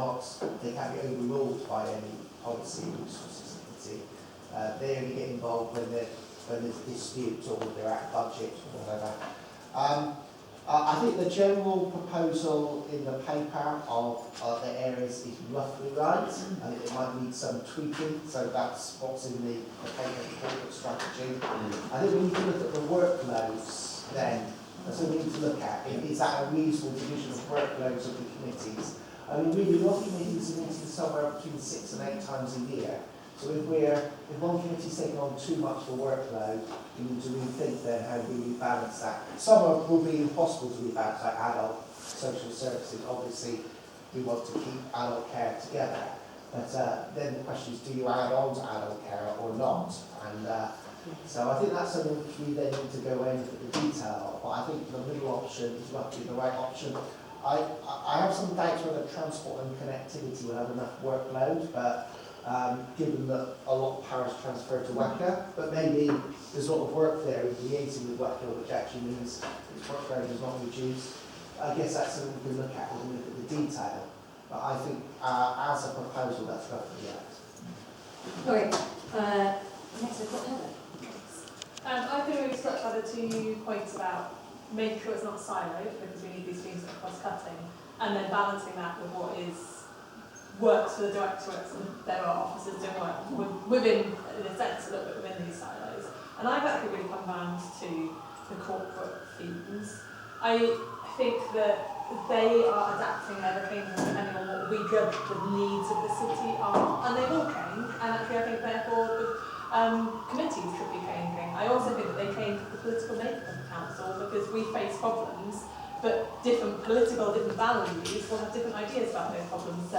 can't be overruled by any policy and resources committee. They only get involved when there's disputes or they're out of budget or whatever. I think the general proposal in the paper of the areas is roughly right. I think it might need some tweaking, so that's what's in the paper corporate strategy. I think we need to look at the workloads then. That's what we need to look at. Is that a reasonable division of workloads of the committees? I mean, really, one committee is meeting somewhere between 6 and 8 times a year. So if one committee's taking on too much of a workload, we need to rethink then how we balance that. Some will be impossible to rebalance, like adult social services. Obviously, we want to keep adult care together. But then the question is, do you add on to adult care or not? And so I think that's something which we then need to go into the detail of. But I think the middle option is roughly the right option. I have some doubts whether transport and connectivity will have enough workload, but given that a lot of powers transfer to WACA, but maybe there's a lot of work there in liaising with WACA, which actually means its workload is not reduced. I guess that's something we can look at when we look at the detail. But I think as a proposal, that's roughly right. Okay, next we've got Heather. I've been really struck by the 2 points about making sure it's not siloed, because we need these things that are cross-cutting, and then balancing that with what works for the directorates, and there are officers doing work within, in a sense, a little bit within these silos. And I've actually really come round to the corporate themes. I think that they are adapting everything depending on what we judge the needs of the city are, and they will change, and actually I think therefore the committees should be changing. I also think that they change the political makeup of the council, because we face problems, but different values will have different ideas about those problems.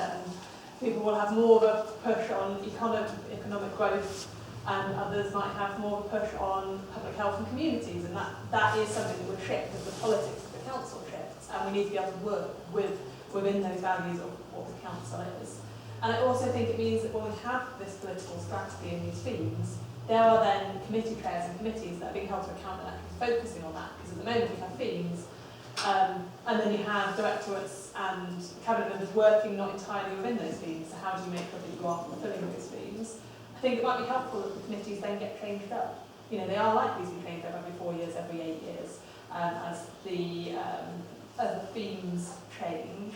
People will have more of a push on economic growth, and others might have more of a push on public health and communities, and that is something that would shift as the politics of the council shifts, and we need to be able to work within those values of what the council is. And I also think it means that when we have this political strategy and these themes, there are then committee chairs and committees that are being held to account and actually focusing on that, because at the moment we have themes, and then you have directorates and cabinet members working not entirely within those themes, so how do you make sure that you are fulfilling those themes? I think it might be helpful that the committees then get changed up. They are likely to be changed up every 4 years, every 8 years. as the other themes change.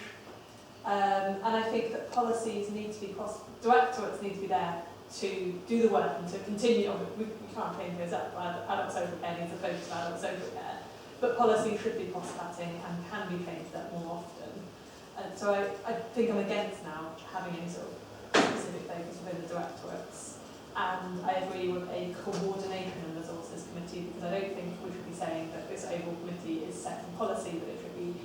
And I think that policies need to be, directorates need to be there to do the work and to continue. We can't change those up. Adult social care needs a focus on adult social care, but policy should be cost-cutting and can be changed up more often. And so I think I'm against now having any sort of specific focus within the directorates. And I agree with a coordination and resources committee, because I don't think we should be saying that this overall committee is set in policy, but it should be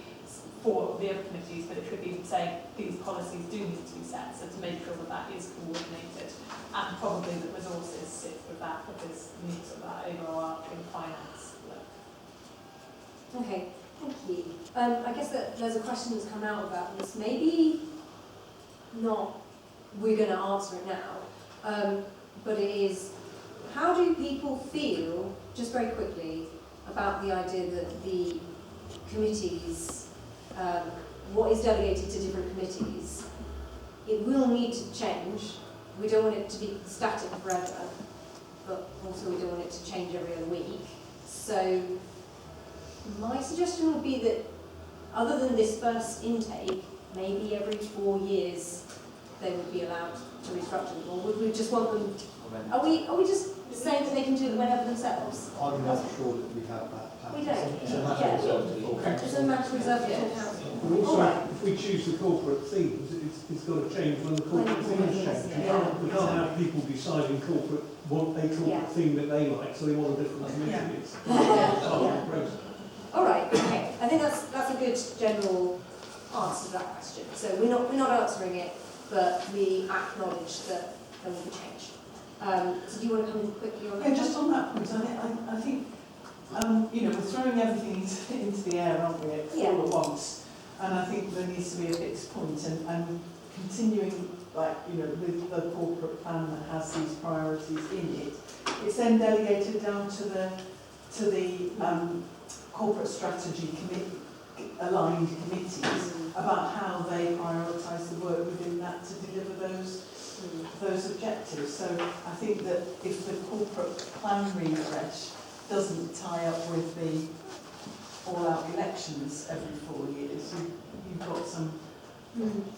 for the other committees, but it should be saying these policies do need to be set, so to make sure that that is coordinated. And probably that resources sit with that, because we need sort of that overarching finance look. Okay, thank you. I guess that there's a question that's come out about this. Maybe not, we're going to answer it now, but it is, how do people feel, just very quickly, about the idea that the committees, what is delegated to different committees, it will need to change. We don't want it to be static forever, but also we don't want it to change every other week. So my suggestion would be that, other than this first intake, maybe every 4 years they would be allowed to restructure them, or would we just want them? Are we just saying that they can do it whenever themselves? I'm not sure that we have that. We don't. It's a matter reserved to full council. It's a matter reserved to full council. But also, if we choose the corporate themes, it's got to change when the corporate themes change. We can't have people deciding want a corporate theme that they like, so they want a different committee. It's part of the process. All right. Okay. I think that's a good general answer to that question. So we're not answering it, but we acknowledge that there will be change. So do you want to come in quickly on that? Yeah, just on that point, I think, we're throwing everything into the air, aren't we, all at once. And I think there needs to be a fixed point, and continuing, with the corporate plan that has these priorities in it, it's then delegated down to the corporate strategy aligned committees about how they prioritise the work within that to deliver those objectives. So I think that if the corporate plan refresh doesn't tie up with the all-out elections every 4 years, you've got some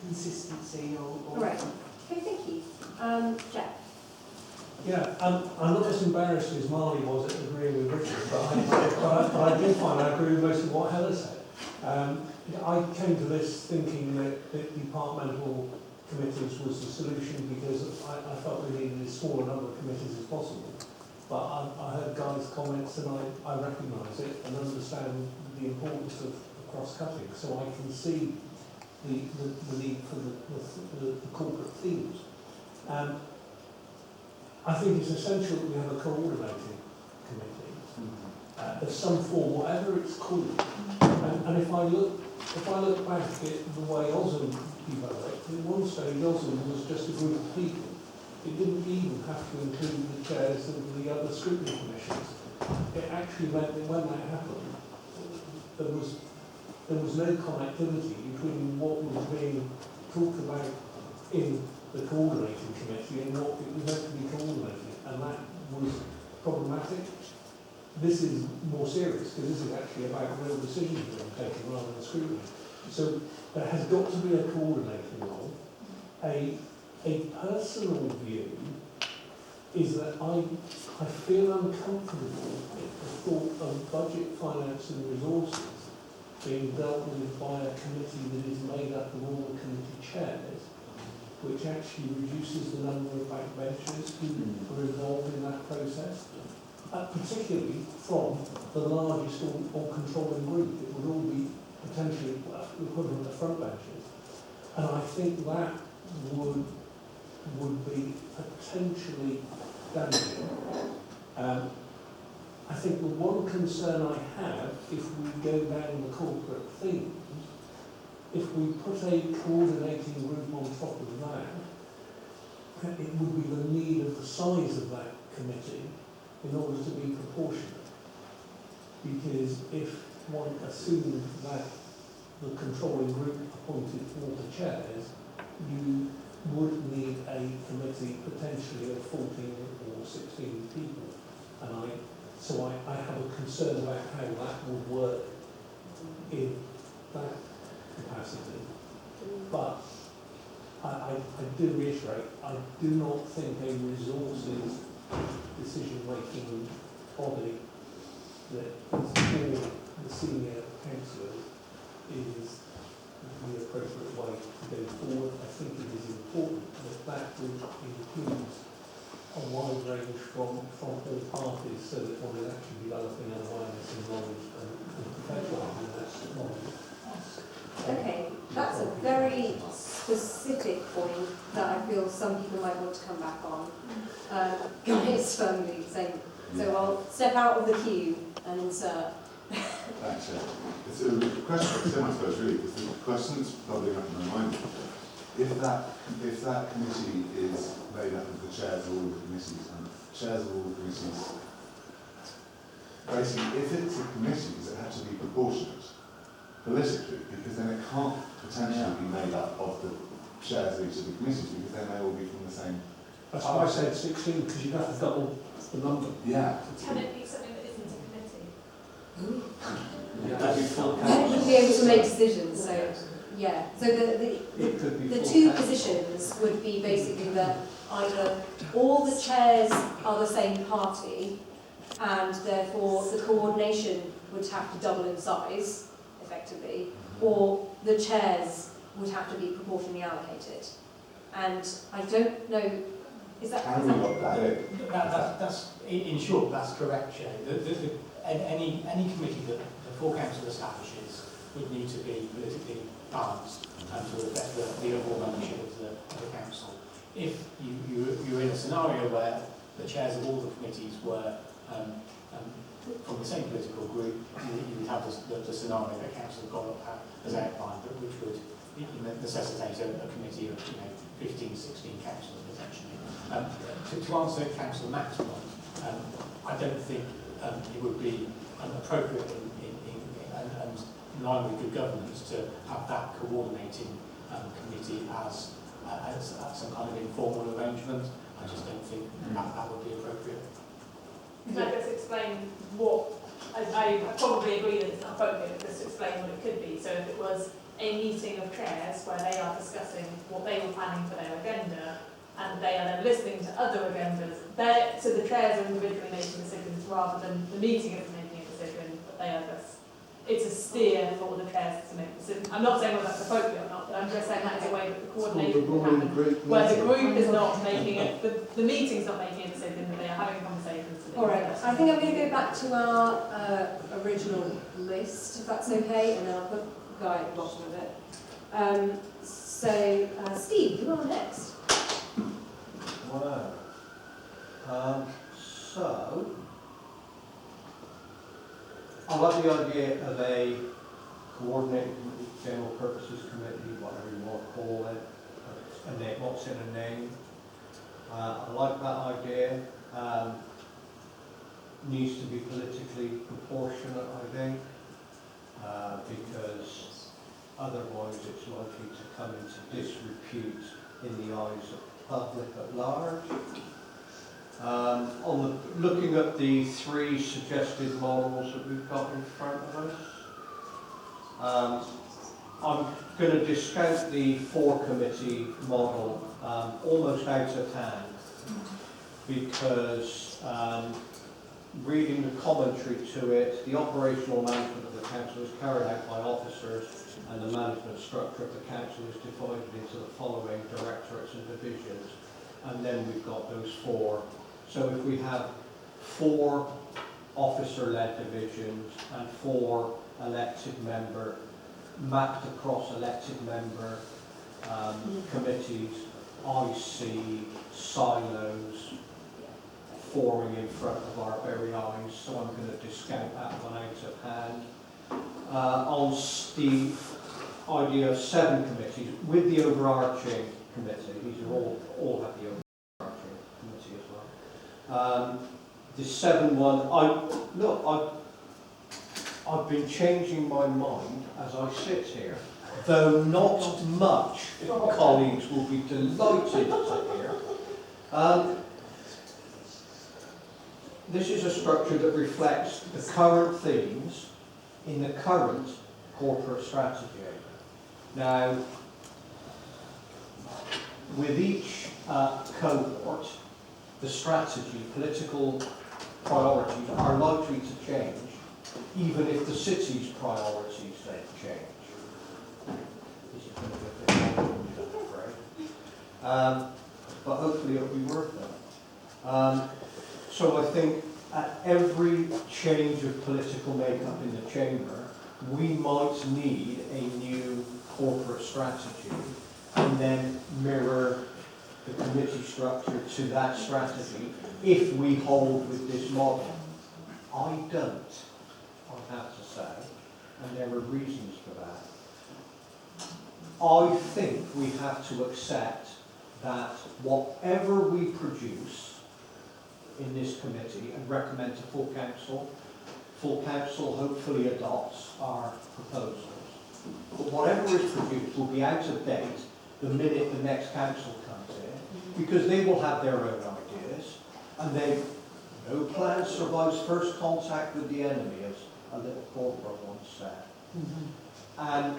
consistency or Right. Okay, thank you. Jack? Yeah, I'm not as embarrassed as Marley was at agreeing with Richard, but I did find I agree with most of what Helen said. I came to this thinking that departmental committees was the solution, because I felt we needed as small a number of committees as possible. But I heard Guy's comments, and I recognise it and understand the importance of cross-cutting. So I can see the need for the corporate themes. I think it's essential that we have a coordinating committee of some form, whatever it's called. And if I look back at the way Osm developed, at one stage Osm was just a group of people. It didn't even have to include the chairs of the other scrutiny commissions. It actually meant that when that happened, there was no connectivity between what was being talked about in the coordinating committee and what it was meant to be coordinating, and that was problematic. This is more serious, because this is actually about real decisions being taken rather than scrutiny. So there has got to be a coordinating role. A personal view is that I feel uncomfortable at the thought of budget, finance and resources being dealt with by a committee that is made up of all the committee chairs, which actually reduces the number of backbenchers who are involved in that process, particularly from the largest or controlling group. It would all be potentially equivalent to front benchers. And I think that would be potentially damaging. I think the one concern I have, if we go down the corporate themes, if we put a coordinating group on top of that, it would be the need of the size of that committee in order to be proportionate. Because if one assumed that the controlling group appointed 4 chairs, you would need a committee potentially of 14 or 16 people. And So I have a concern about how that would work in that capacity. But I do reiterate, I do not think a resources decision-making body that is for the senior councillors is the appropriate way to go forward. I think it is important that that group includes a wide range from all parties so that one is actually developing an awareness and knowledge and professionalising that knowledge. Okay, that's a very specific point that I feel some people might want to come back on. Guy is firmly saying, so I'll step out of the queue and insert. Thanks, it's a question similar to us really, because the question's bubbling up in my mind. If that committee is made up of the chairs of all the committees, and chairs of all the committees, basically, if it's a committee, does it have to be proportionate politically? Because then it can't potentially be made up of the chairs of each of the committees, because then they will be from the same. That's why I said 16, because you'd have to double the number. Yeah. Can it be something that isn't a committee? I would be able to make decisions, so yeah. So the two positions would be basically that either all the chairs are the same party, and therefore the coordination would have to double in size, effectively, or the chairs would have to be proportionally allocated. And I don't know, is that... That's in short, that's correct, Chair. Any committee that the full council establishes would need to be politically balanced and to reflect the overall membership of the council. If you're in a scenario where the chairs of all the committees were from the same political group, you would have the scenario that Councillor Gollop has outlined, which would necessitate a committee of 15, 16 councillors potentially. To answer Councillor Mack's point, I don't think it would be appropriate and in line with good governance to have that coordinating committee as some kind of informal arrangement. I just don't think that would be appropriate. Can I just explain what, I probably agree that it's not appropriate, but just to explain what it could be. So if it was a meeting of chairs where they are discussing what they were planning for their agenda, and they are then listening to other agendas, so the chairs are individually making decisions rather than the meeting is making a decision, but they are just, it's a steer for the chairs to make decisions. I'm not saying whether that's appropriate or not, but I'm just saying that is a way that the coordination can happen, where the group is not making it, the meeting's not making a decision, but they are having conversations. All right, I think I'm going to go back to our original list, if that's okay, and then I'll put Guy at the bottom of it. Steve, you are next. Wow. So, I like the idea of a coordinated general purposes committee, whatever you want to call it, a name, what's in a name. I like that idea. Needs to be politically proportionate, I think, because otherwise it's likely to come into disrepute in the eyes of the public at large. Looking at the three suggested models that we've got in front of us, I'm going to discount the four-committee model almost out of hand, because reading the commentary to it, the operational management of the council is carried out by officers, and the management structure of the council is divided into the following directorates and divisions, and then we've got those four. So if we have 4 officer-led divisions and 4 elected member, mapped across elected member committees, I see silos forming in front of our very eyes, so I'm going to discount that one out of hand. On the idea of 7 committees, with the overarching committee, these are all have the overarching committee as well. The 7 one, I've been changing my mind as I sit here, though not much, colleagues will be delighted to hear. this is a structure that reflects the current themes in the current corporate strategy. Now, with each cohort, the strategy, political priorities are likely to change, even if the city's priorities don't change. This is going to be a bit long-winded, I'm afraid. But hopefully it'll be worth it. So I think at every change of political makeup in the chamber, we might need a new corporate strategy and then mirror the committee structure to that strategy if we hold with this model. I don't, I have to say, and there are reasons for that. I think we have to accept that whatever we produce in this committee and recommend to full council hopefully adopts our proposals. But whatever is produced will be out of date the minute the next council comes in, because they will have their own ideas, and no plan survives first contact with the enemy, as a little corporate once said. And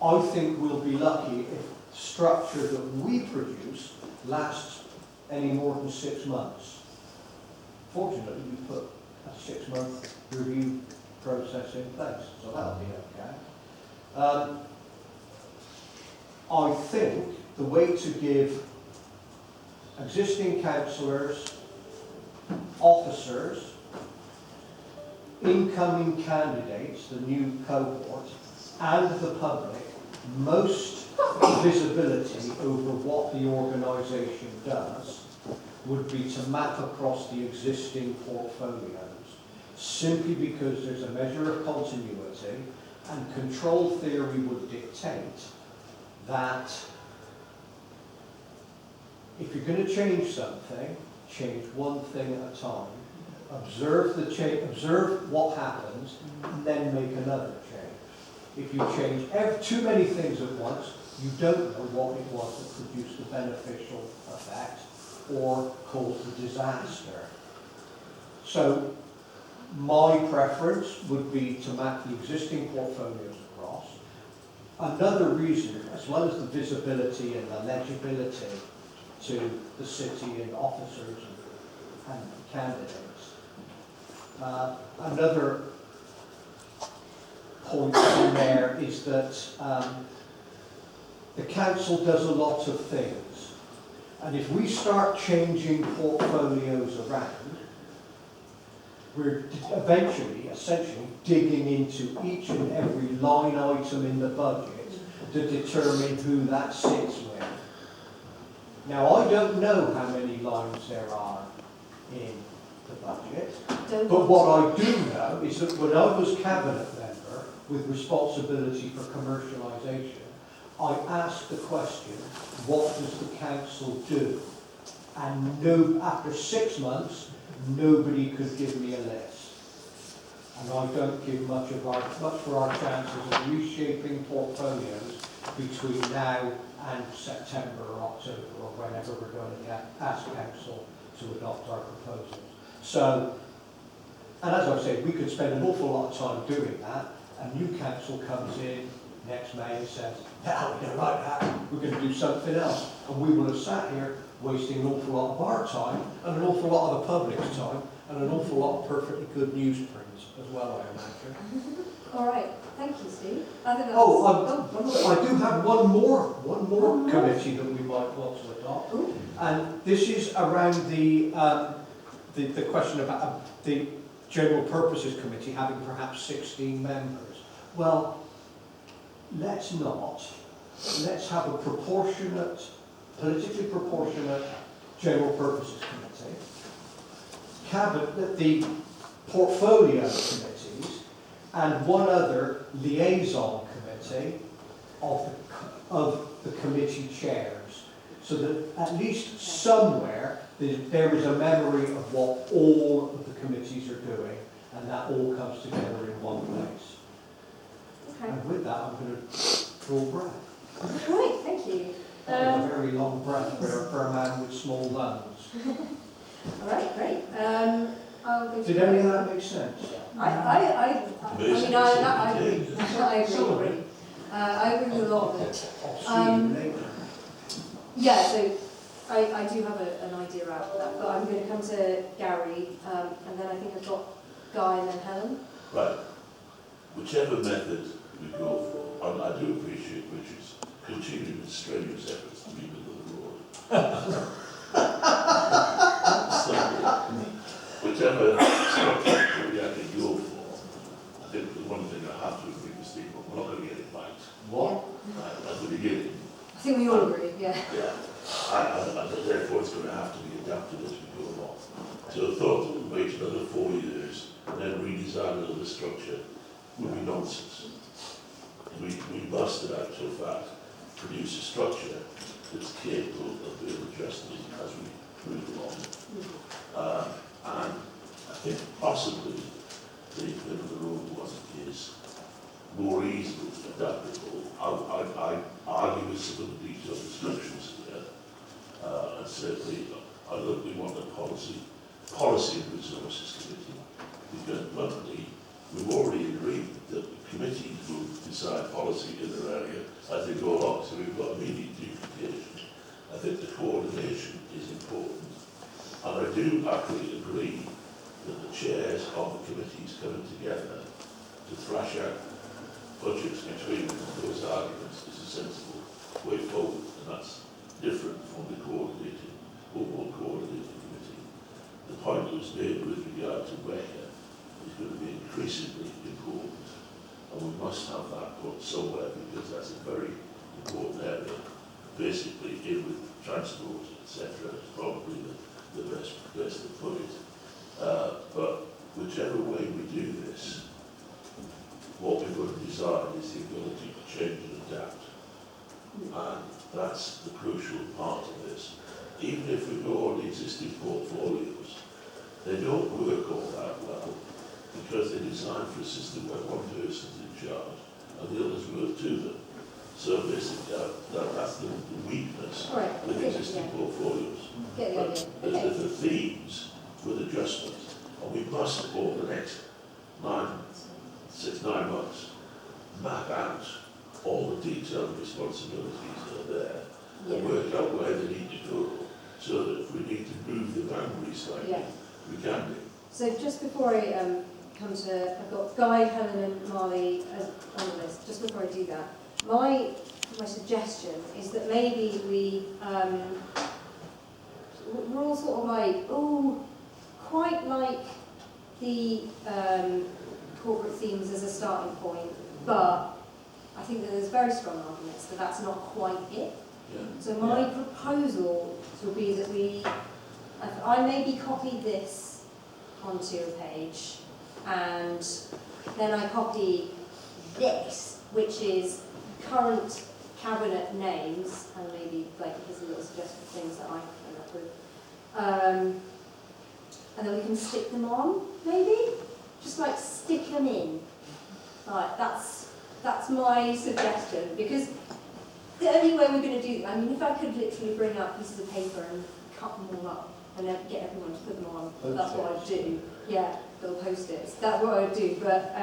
I think we'll be lucky if the structure that we produce lasts any more than 6 months. Fortunately, we put a 6-month review process in place, so that'll be okay. I think the way to give existing councillors, officers, incoming candidates, the new cohort, and the public most visibility over what the organisation does would be to map across the existing portfolios, simply because there's a measure of continuity, and control theory would dictate that if you're going to change something, change one thing at a time. Observe the change, observe what happens, and then make another change. If you change too many things at once, you don't know what it was that produced the beneficial effect or caused the disaster. So my preference would be to map the existing portfolios across. Another reason, as well as the visibility and the legibility to the city and officers and candidates. Another point in there is that the council does a lot of things, and if we start changing portfolios around, we're eventually, essentially, digging into each and every line item in the budget to determine who that sits with. Now, I don't know how many lines there are in the budget, but what I do know is that when I was cabinet member with responsibility for commercialisation, I asked the question, what does the council do? And after 6 months, nobody could give me a list. And I don't give much for our chances of reshaping portfolios between now and September or October, or whenever we're going to ask council to adopt our proposals. So, and as I said, we could spend an awful lot of time doing that, and new council comes in next May and says, no, we don't like that, we're going to do something else. And we will have sat here wasting an awful lot of our time, and an awful lot of the public's time, and an awful lot of perfectly good newsprint as well, I imagine. All right, thank you, Steve. I do have one more committee that we might want to adopt, and this is around the question about the General Purposes Committee having perhaps 16 members. Well, let's not. Let's have a politically proportionate General Purposes Committee, the portfolio committees, and one other liaison committee of the committee chairs, so that at least somewhere there is a memory of what all of the committees are doing, and that all comes together in one place. Okay. And with that, I'm going to draw breath. Right, thank you. A very long breath for a man with small lungs. All right, great. I'll go Did to- any of that make sense? I mean, I agree. I agree with a lot of it. Yeah, so I do have an idea out for that, but I'm going to come to Gary, and then I think I've got Guy and then Helen. Right. Whichever method we go for, and I do appreciate Richard's continuing strenuous efforts to be middle of the road. So, whichever structure we actually go for, I think the one thing I have to agree with Steve, we're not going to get it right. What? At the beginning. I think we all agree, yeah. Yeah. And therefore it's going to have to be adapted as we go along. So I thought that we'd wait another 4 years and then redesign another structure would be nonsense. We must, in actual fact, produce a structure that's capable of being adjusted as we move along. And I think possibly the middle of the road one is more easily adaptable. I argue with some of the detailed instructions there, and certainly I look, we want a policy and resources committee, because bluntly, we've already agreed that the committees will decide policy in their area as they go along, so we've got immediate duplication. I think the coordination is important, and I do actually agree that the chairs of the committees coming together to thrash out budgets between those arguments is a sensible way forward, and that's different from the overall coordinating committee. The point that was made with regard to WECA is going to be increasingly important, and we must have that put somewhere because that's a very important area. Basically, in with transport, etc., is probably the best place to put it. But whichever way we do this, what we're going to design is the ability to change and adapt. And that's the crucial part of this. Even if we go on the existing portfolios, they don't work all that well because they're designed for a system where one person's in charge and the others work to them. So basically, that's the weakness with existing portfolios. But the themes with adjustments, and we must, over the next 9 months, map out all the detailed responsibilities that are there and work out where they need to go so that if we need to move the boundaries slightly, we can do. So just before I come to, I've got Guy, Helen and Marley on the list. Just before I do that, my suggestion is that maybe we're all sort of like, quite like the corporate themes as a starting point, but I think that there's very strong arguments that that's not quite it. Yeah. So my proposal would be that I maybe copy this onto a page, and then I copy this, which is current cabinet names, and maybe like there's a little suggestion of things that I came up with. And then we can stick them on, maybe? Just like stick them in. Like that's my suggestion, because the only way we're going to do, I mean, if I could literally bring out pieces of paper and cut them all up and then get everyone to put them on, that's what I'd do. Yeah, little post-its. That's what I would do. But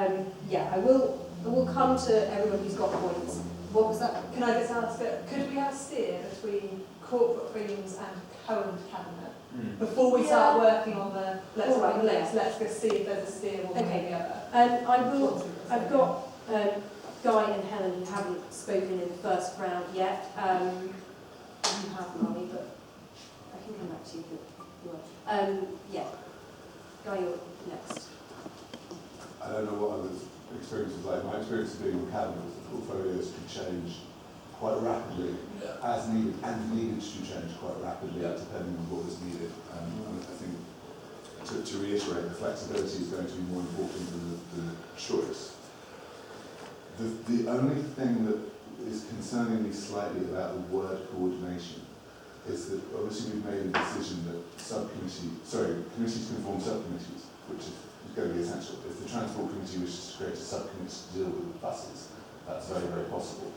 yeah, I will come to everyone who's got points. What was that? Can I just ask, could we have a steer between corporate themes and current cabinet? Before we start working on the list, let's just see if there's a steer one way or the other. I've got Guy and Helen who haven't spoken in the first round yet. You have, Molly, but I can come back to you if you want. Yeah. Guy, you're next. I don't know what others' experiences like. My experience of being on cabinet was the portfolios can change quite rapidly as needed, and needed to change quite rapidly depending on what is needed. And I think, to reiterate, the flexibility is going to be more important than the choice. The only thing that is concerning me slightly about the word coordination is that obviously we've made a decision that committees can form subcommittees, which is going to be essential. If the Transport Committee wishes to create a subcommittee to deal with buses, that's very, very possible.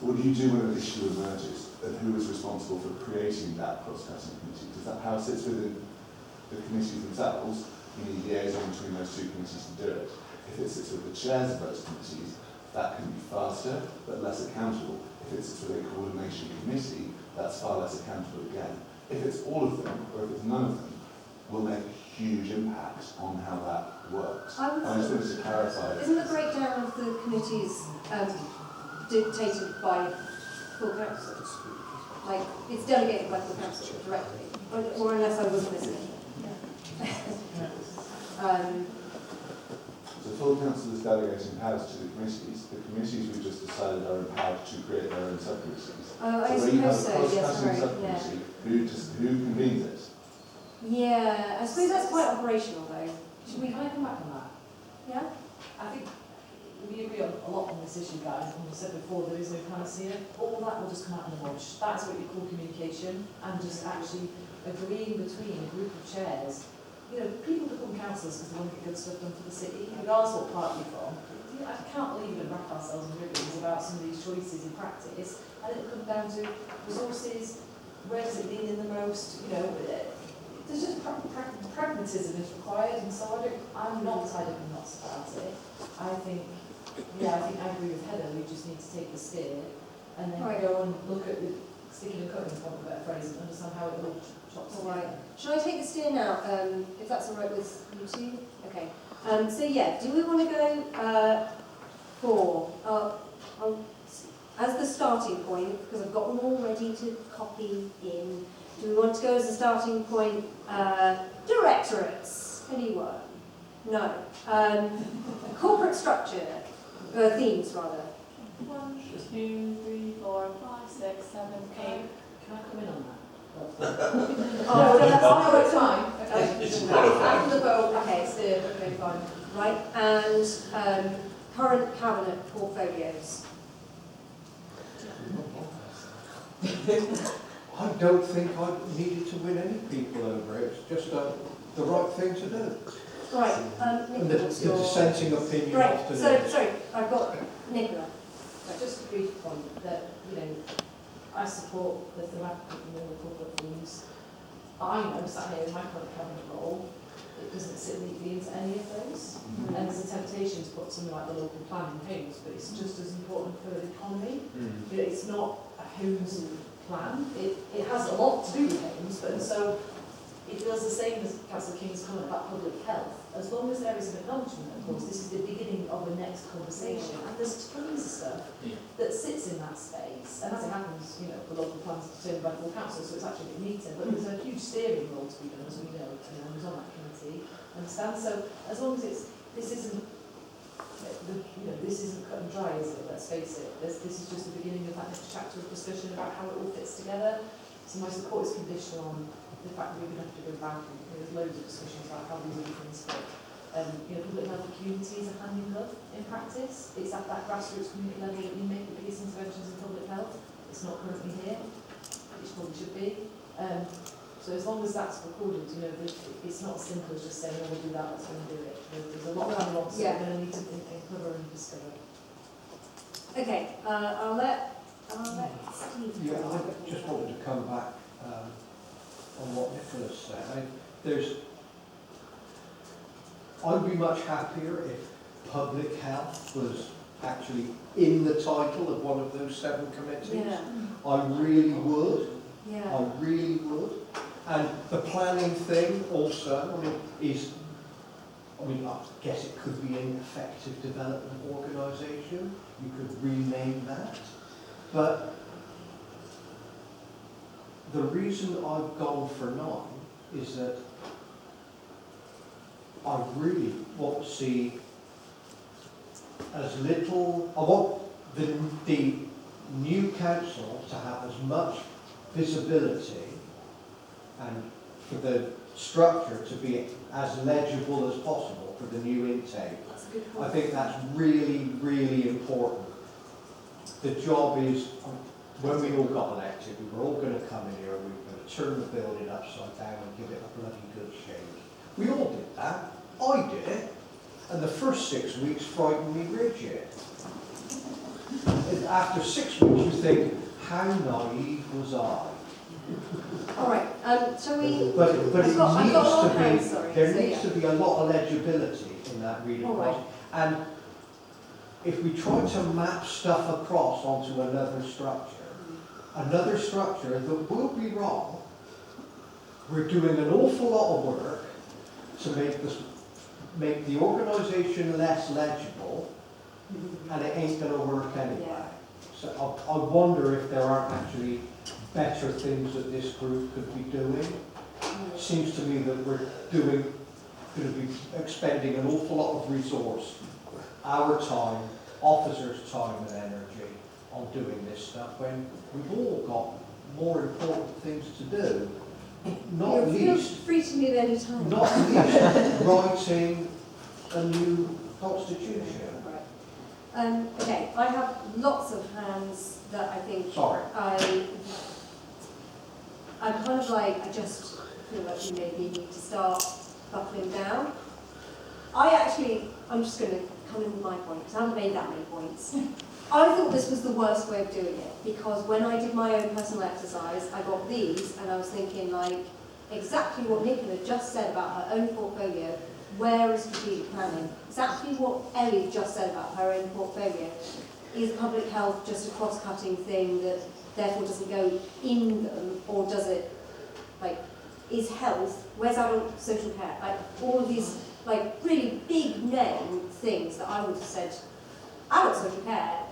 What do you do when an issue emerges, and who is responsible for creating that cross-cutting committee? Does that how it sits within the committees themselves? You need liaison between those two committees to do it. If it sits with the chairs of those committees, that can be faster but less accountable. If it sits with a coordination committee, that's far less accountable again. If it's all of them, or if it's none of them, will make a huge impact on how that works. I just wanted to clarify. Isn't the breakdown of the committees dictated by full council? Like, it's delegated by full council directly, or unless I wasn't listening. So full council is delegating powers to the committees. The committees we just decided are empowered to create their own subcommittees. Oh, I where you have a suppose so, yes, cross-cutting right, yeah. subcommittee, who convenes it? Yeah, I suppose that's quite operational though. Can I come back on that? Yeah? I think we agree on a lot on this issue, guys, and we said before there is no panacea. All that will just come out in the wash. That's what you call communication, and just actually agreeing between a group of chairs. You know, people become councillors because they want to get good stuff done for the city, regardless what part you're from. I can't believe we wrap ourselves in ribbons about some of these choices in practice, and it'll come down to resources, where does it lean in the most, you know, there's just pragmatism is required, and so I'm not tied up in knots about it. I think I agree with Heather, we just need to take the steer, and then go and look at the sticking and cutting, for want of a better phrase, and understand how it all chops together. Shall I take the steer now, if that's all right with you two? Okay. So yeah, do we want to go for, as the starting point, because I've got them all ready to copy in, do we want to go as a starting point, directorates? Anyone? No. Corporate structure, themes rather. 1, 2, 3, 4, 5, 6, 7, 8. Can I come in on that? Oh, it's fine. Okay. It's qualified. After the vote, okay, steer, okay, fine. Right, and current cabinet portfolios. I don't think I needed to win any people over. It's just the right thing to do. Right, And the dissenting opinion right, after so, this. sorry, I've got Nicola. Just a brief point that, you know, I support the thematic and the corporate themes. I know, sat here in my current cabinet role, it doesn't sit neatly into any of those. And there's a temptation to put something like the local plan in homes, but it's just as important for the economy. You know, it's not a homes plan. It has a lot to do with homes, but so it feels the same as Councillor King's comment about public health. As long as there is an acknowledgement, of course, this is the beginning of the next conversation, and there's tons of stuff that sits in that space. And as it happens, you know, the local plans are determined by full council, so it's actually a meeting. But there's a huge steering role to be done, as we know, and I was on that committee. Understand? So as long as this isn't cut and dry, is it? Let's face it. This is just the beginning of that next chapter of discussion about how it all fits together. So my support is conditional on the fact that we're going to have to go back and there's loads of discussions about how we do things, but you know, public health and community is a hand in glove in practice. It's at that grassroots community level that we make the biggest interventions in public health. It's not currently here, which probably should be. So as long as that's recorded, you know, it's not as simple as just saying, oh, we'll do that, let's go and do it. There's a lot of nuance that we're going to need to uncover and discover. Okay, I'll let Steve. Yeah, I just wanted to come back on what Nicholas said. I'd be much happier if public health was actually in the title of one of those 7 committees. Yeah. I really would. Yeah. I really would. And the planning thing also, I guess it could be an effective development organisation. You could rename that. But the reason I've gone for 9 is that I really want to see as little, I want the new council to have as much visibility and for the structure to be as legible as possible for the new intake. I think that's really, really important. The job is, when we all got elected, we were all going to come in here and we were going to turn the building upside down and give it a bloody good shake. We all did that. I did it. And the first 6 weeks frightened me rigid. After 6 weeks, you think, how naive was I? All right, shall we? But it I've got a lot needs of to hands, be, sorry. there So, needs yeah. to be a lot of legibility in that reading All right. across. And if we try to map stuff across onto another structure that will be wrong, we're doing an awful lot of work to make the organisation less legible, and it ain't going to work anyway. Yeah. So I wonder if there aren't actually better things that this group could be doing. Seems to me that we're going to be expending an awful lot of resource, our time, officers' time and energy on doing this stuff when we've all got more important things to do. Not Feel least, free to leave any time. not least writing a new constitution. Right. Okay, I have lots of hands that I think Sorry. I'm kind of like, I just feel like we maybe need to start buckling down. I'm just going to come in with my point, because I haven't made that many points. I thought this was the worst way of doing it, because when I did my own personal exercise, I got these, and I was thinking, like, exactly what Nicola just said about her own portfolio. Where is strategic planning? Exactly what Ellie just said about her own portfolio. Is public health just a cross-cutting thing that therefore doesn't go in them, or does it, like, is health, where's adult social care? Like, all of these, like, really big name things that I would have said, adult social care,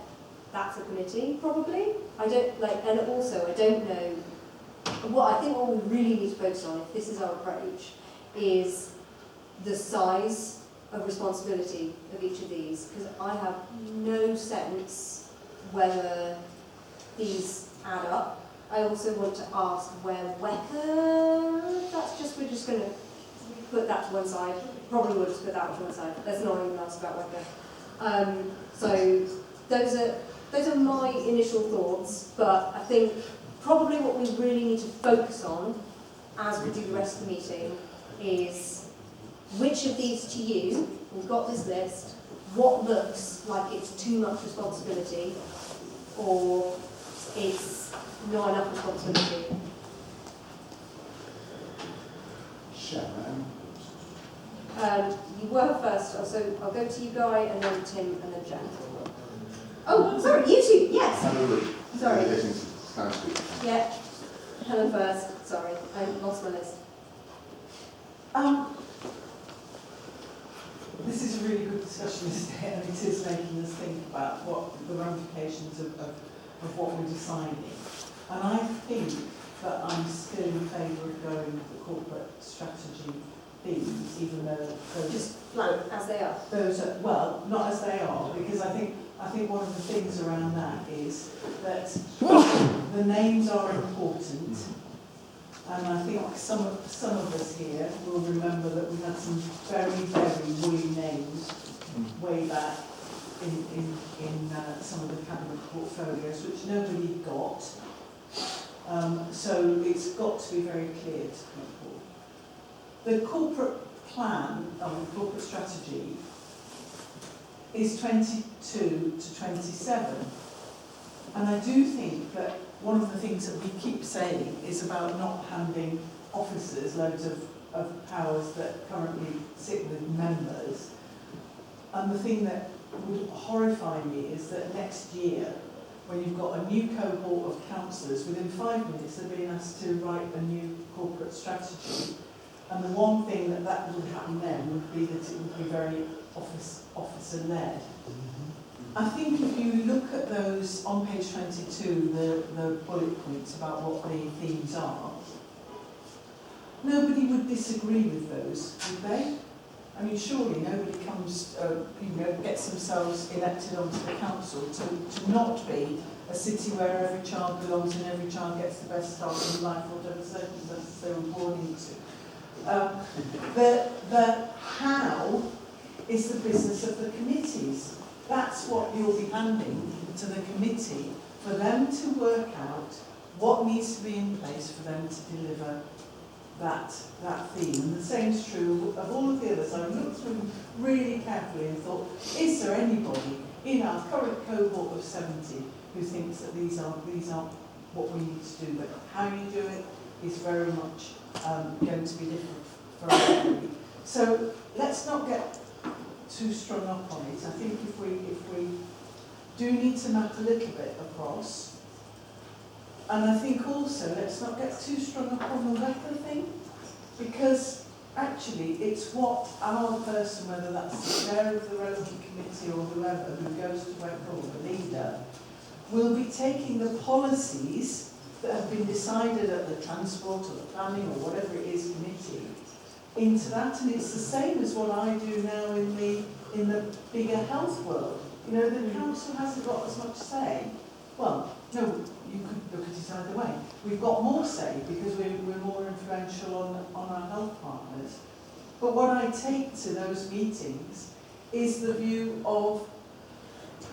that's a committee, probably. I don't, like, and also, I don't know, I think what we really need to focus on, if this is our approach, is the size of responsibility of each of these, because I have no sense whether these add up. I also want to ask where we're just going to put that to one side. Probably will just put that to one side. Let's not even ask about Weka. So those are my initial thoughts, but I think probably what we really need to focus on as we do the rest of the meeting is which of these to you, we've got this list, what looks like it's too much responsibility or it's not enough responsibility. Sharon. You were first, so I'll go to you, Guy, and then Tim, and then Jack. Oh, sorry, you two, yes. Sorry. Yeah, Helen first, sorry, I lost my list. This is a really good discussion, isn't it? And it is making us think about what the ramifications of what we're deciding. And I think that I'm still in favour of going with the corporate strategy themes, even though those just flat as they are. Those are, well, not as they are, because I think one of the things around that is that the names are important. And I think some of us here will remember that we had some very, very woolly names way back in some of the cabinet portfolios, which nobody got. So it's got to be very clear to people. The corporate plan, the corporate strategy, is 22 to 27. And I do think that one of the things that we keep saying is about not handing officers loads of powers that currently sit with members. And the thing that would horrify me is that next year, when you've got a new cohort of councillors, within 5 minutes they're being asked to write a new corporate strategy. And the one thing that would happen then would be that it would be very officer-led. I think if you look at those on page 22, the bullet points about what the themes are, nobody would disagree with those, would they? I mean, surely nobody comes, gets themselves elected onto the council to not be a city where every child belongs and every child gets the best start in life, whatever circumstances they were born into. The how is the business of the committees. That's what you'll be handing to the committee for them to work out what needs to be in place for them to deliver that theme. And the same is true of all of the others. I looked through them really carefully and thought, is there anybody in our current cohort of 70 who thinks that these aren't what we need to do, but how you do it is very much going to be different for everybody. So let's not get too strung up on it. I think if we do need to map a little bit across, and I think also let's not get too strung up on the weather thing, because actually it's what our person, whether that's the chair of the relevant committee or whoever who goes to WECA or the leader, will be taking the policies that have been decided at the transport or the planning or whatever it is committee into that. And it's the same as what I do now in the bigger health world. You know, the council hasn't got as much say. Well, no, you could look at it either way. We've got more say because we're more influential on our health partners. But what I take to those meetings is the view of,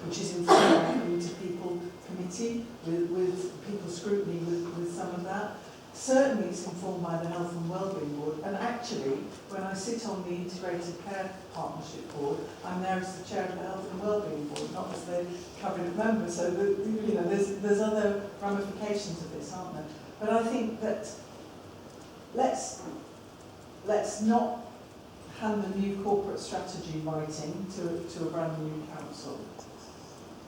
which is informed by the people committee, with people scrutiny with some of that. Certainly it's informed by the Health and Wellbeing Board, and actually when I sit on the Integrated Care Partnership Board, I'm there as the chair of the Health and Wellbeing Board, not as the cabinet member, so you know, there's other ramifications of this, aren't there? But I think that let's not hand the new corporate strategy writing to a brand new council.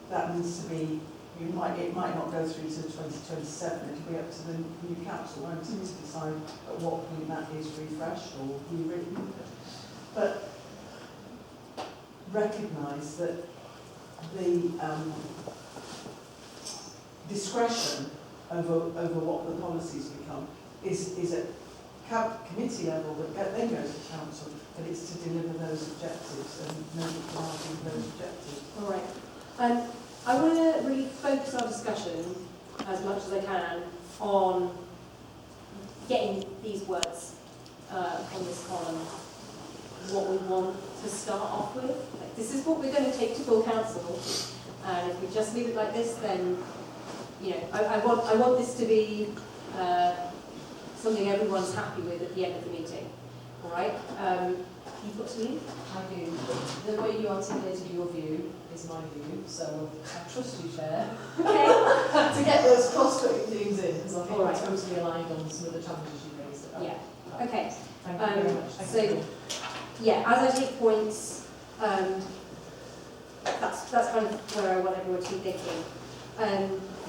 That needs to be, it might not go through to 2027, it'll be up to the new council, won't it, to decide at what point that is refreshed or rewritten. But recognise that the discretion over what the policies become is at committee level, that then goes to council, but it's to deliver those objectives and nobody can argue those objectives. All right. I want to really focus our discussion as much as I can on getting these words on this column, what we want to start off with. Like, this is what we're going to take to full council, and if we just leave it like this, then you know, I want this to be something everyone's happy with at the end of the meeting. All right. You've got to leave? I do. The way you articulated your view is my view, so I trust you, Chair, to get those cross-cutting things in, because I think we're totally aligned on some of the challenges you raised. Yeah. Okay. Thank you very much. Thank you. Yeah, as I take points, that's kind of where I want everyone to be thinking.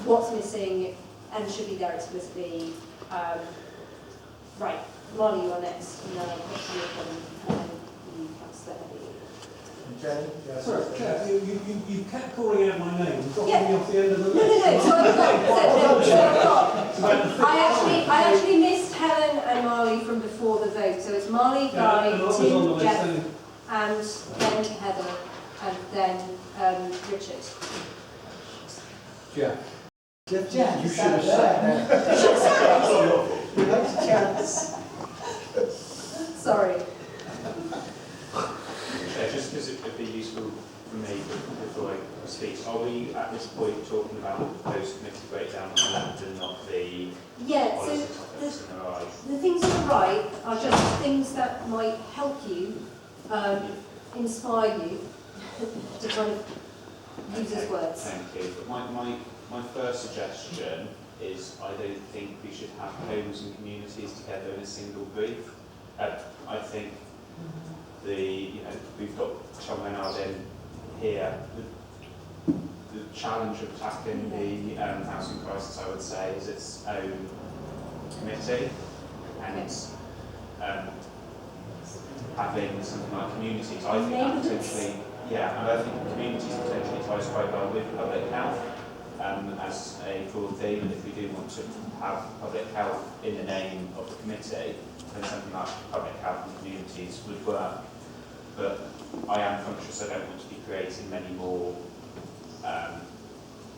What's missing and should be there explicitly. Right, Marley, you are next. And then I'll put you and then you Councillor Heavy. Jane? Sorry, Chair, you kept calling out my name and dropping Yeah. me off the end of the No, list. so I've got. I actually missed Helen and Marley from before the vote. So it's Marley, Guy, Tim, Jeff, and then Heather, and then Richard. Jeff. Jeff, You should have said that. You had a chance. Sorry. Just because it would be useful for me before I speak, are we at this point talking about the post-committee breakdown on the left and not the Yeah, policy so topics in the right? the things on the right are just things that might help you, inspire you to kind of use those words. Thank you. But my first suggestion is I don't think we should have homes and communities together in a single brief. I think we've got Tom Menard in here. The challenge of tackling the housing crisis, I would say, is its own committee, and it's having something like communities. I think that potentially, and I think communities potentially ties quite well with public health as a broad theme. And if we do want to have public health in the name of the committee, then something like public health and communities would work. But I am conscious I don't want to be creating many more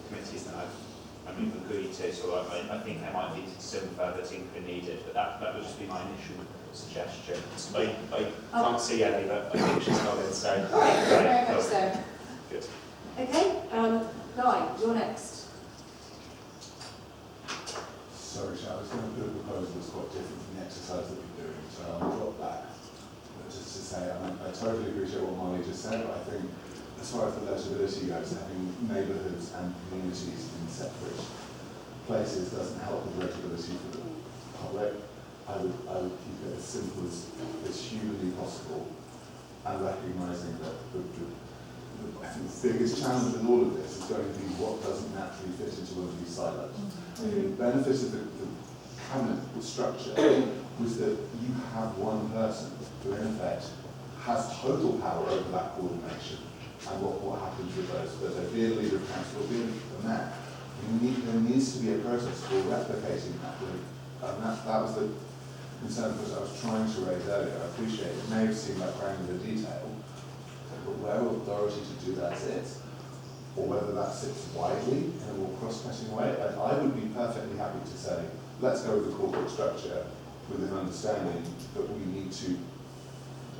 committees than I've agreed to, so I think there might be some further tinkering needed, but that would just be my initial suggestion. I can't see Ellie, but I think she's not in, so... Very much so. Good. Okay, Guy, you're next. Sorry, Sharon, I was going to do a proposal that's quite different from the exercise that we're doing, so I'll drop that. But just to say, I totally appreciate what Molly just said, but I think as far as the legibility goes, having neighbourhoods and communities in separate places doesn't help with legibility for the public. I would keep it as simple as humanly possible, and recognising that I think the biggest challenge in all of this is going to be what doesn't naturally fit into one of these silos. The benefit of the cabinet structure was that you have one person who in effect has total power over that coordination and what happens with those. There's be a leader of council, be a mayor. There needs to be a process for replicating that. And that was the concern that I was trying to raise earlier. I appreciate it may have seemed like granular detail, but where authority to do that sits, or whether that sits widely in a more cross-cutting way, I would be perfectly happy to say, let's go with the corporate structure with an understanding that we need to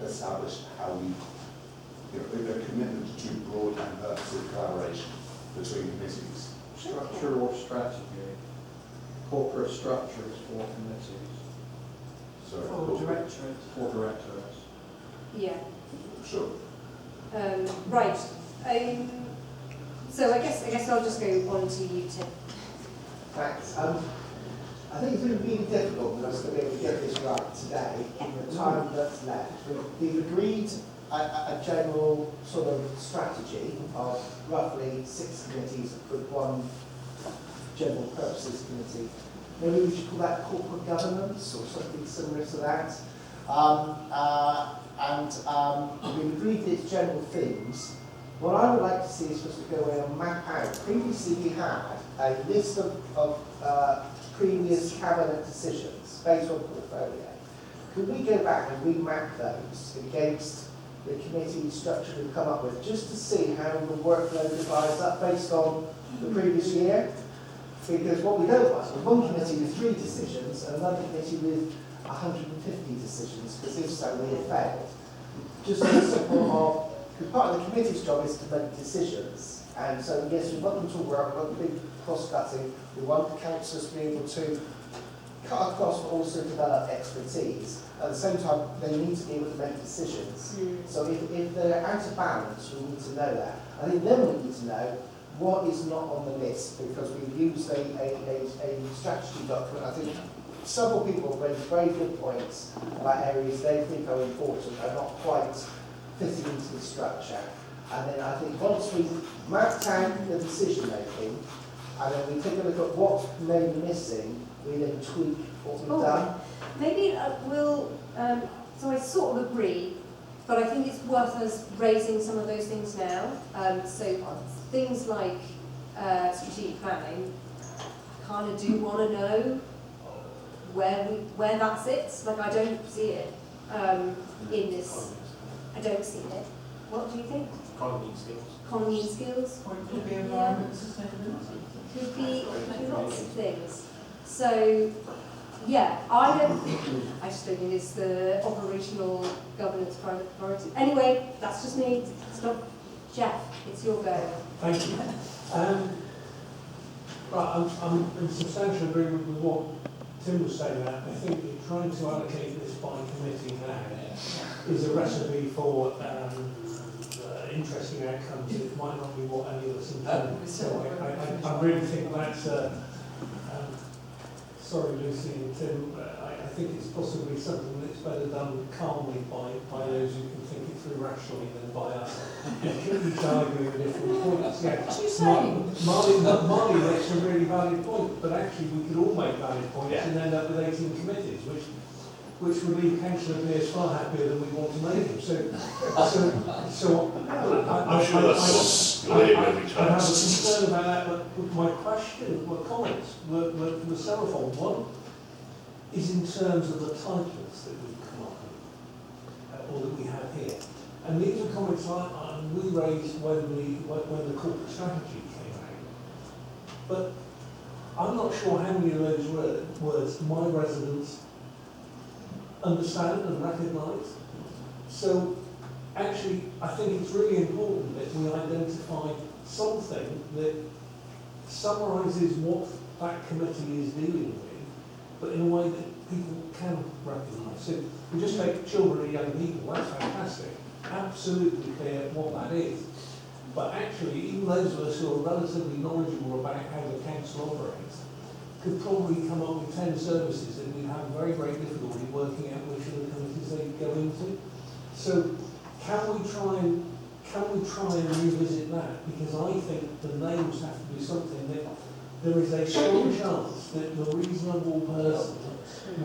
establish how we, a commitment to broad and purposive collaboration between committees. Structure or strategy? Corporate structure is for committees. Sorry, Or directorates. For directorates. Yeah. Sure. Right. So I guess I'll just go on to you, Tim. Thanks. I think it's been really difficult for us to be able to get this right today in the time that's left. We've agreed a general sort of strategy of roughly 6 committees with one general purposes committee. Maybe we should call that corporate governance or something similar to that. We've agreed these general themes. What I would like to see is for us to go away and map out. Previously we had a list of previous cabinet decisions based on portfolio. Could we go back and remap those against the committee structure we've come up with, just to see how the workload divides up based on the previous year? Because what we don't want is one committee with 3 decisions and another committee with 150 decisions, because if so, we have failed. Just a simple of, because part of the committee's job is to make decisions, and so yes, we want them to work, we want big cross-cutting, we want the councillors to be able to cut across but also develop expertise. At the same time, they need to be able to make decisions. So if they're out of balance, we need to know that. I think then we need to know what is not on the list, because we've used a strategy document. I think several people have raised very good points about areas they think are important and not quite fitting into the structure. And then I think once we've mapped out the decision making, and then we take a look at what may be missing, we then tweak what we've done. Maybe we'll, so I sort of agree, but I think it's worth us raising some of those things now. So things like strategic planning, I kind of do want to know where that sits. Like, I don't see it in this. I don't see it. What do you think? Economy and skills. Economy and skills. Or it could be environment sustainability. Could be lots of things. So, yeah, I just don't think it's the operational governance priority. Anyway, that's just me. Stop. Jeff, it's your go. Thank you. Right, I'm in substantial agreement with what Tim was saying. That I think that trying to allocate this by committee now is a recipe for interesting outcomes. It might not be what any of us intend. So I really think that's sorry, Lucy and Tim, I think it's possibly something that's better done calmly by those who can think it through rationally than by us. Each arguing with different points. Yeah. What are you saying? Marley makes a really valid point, but actually we could all make valid points and end up with 18 committees, which would leave Councillor Pearce far happier than we want to make him. I'm sure that's your aim every I time. have a concern about that, but my question, my comments were several-fold. One is in terms of the titles that we've come up with, or that we have here. And these are comments we raised when the corporate strategy came out. But I'm not sure how many of those words my residents understand and recognise. So actually, I think it's really important that we identify something that summarises what that committee is dealing with, but in a way that people can recognise. So we just take children and young people, that's fantastic. Absolutely clear what that is. But actually, even those of us who are relatively knowledgeable about how the council operates could probably come up with 10 services that we'd have very, very difficulty working out which of the committees they go into. So can we try and revisit that? Because I think the names have to be something that there is a strong chance that the reasonable person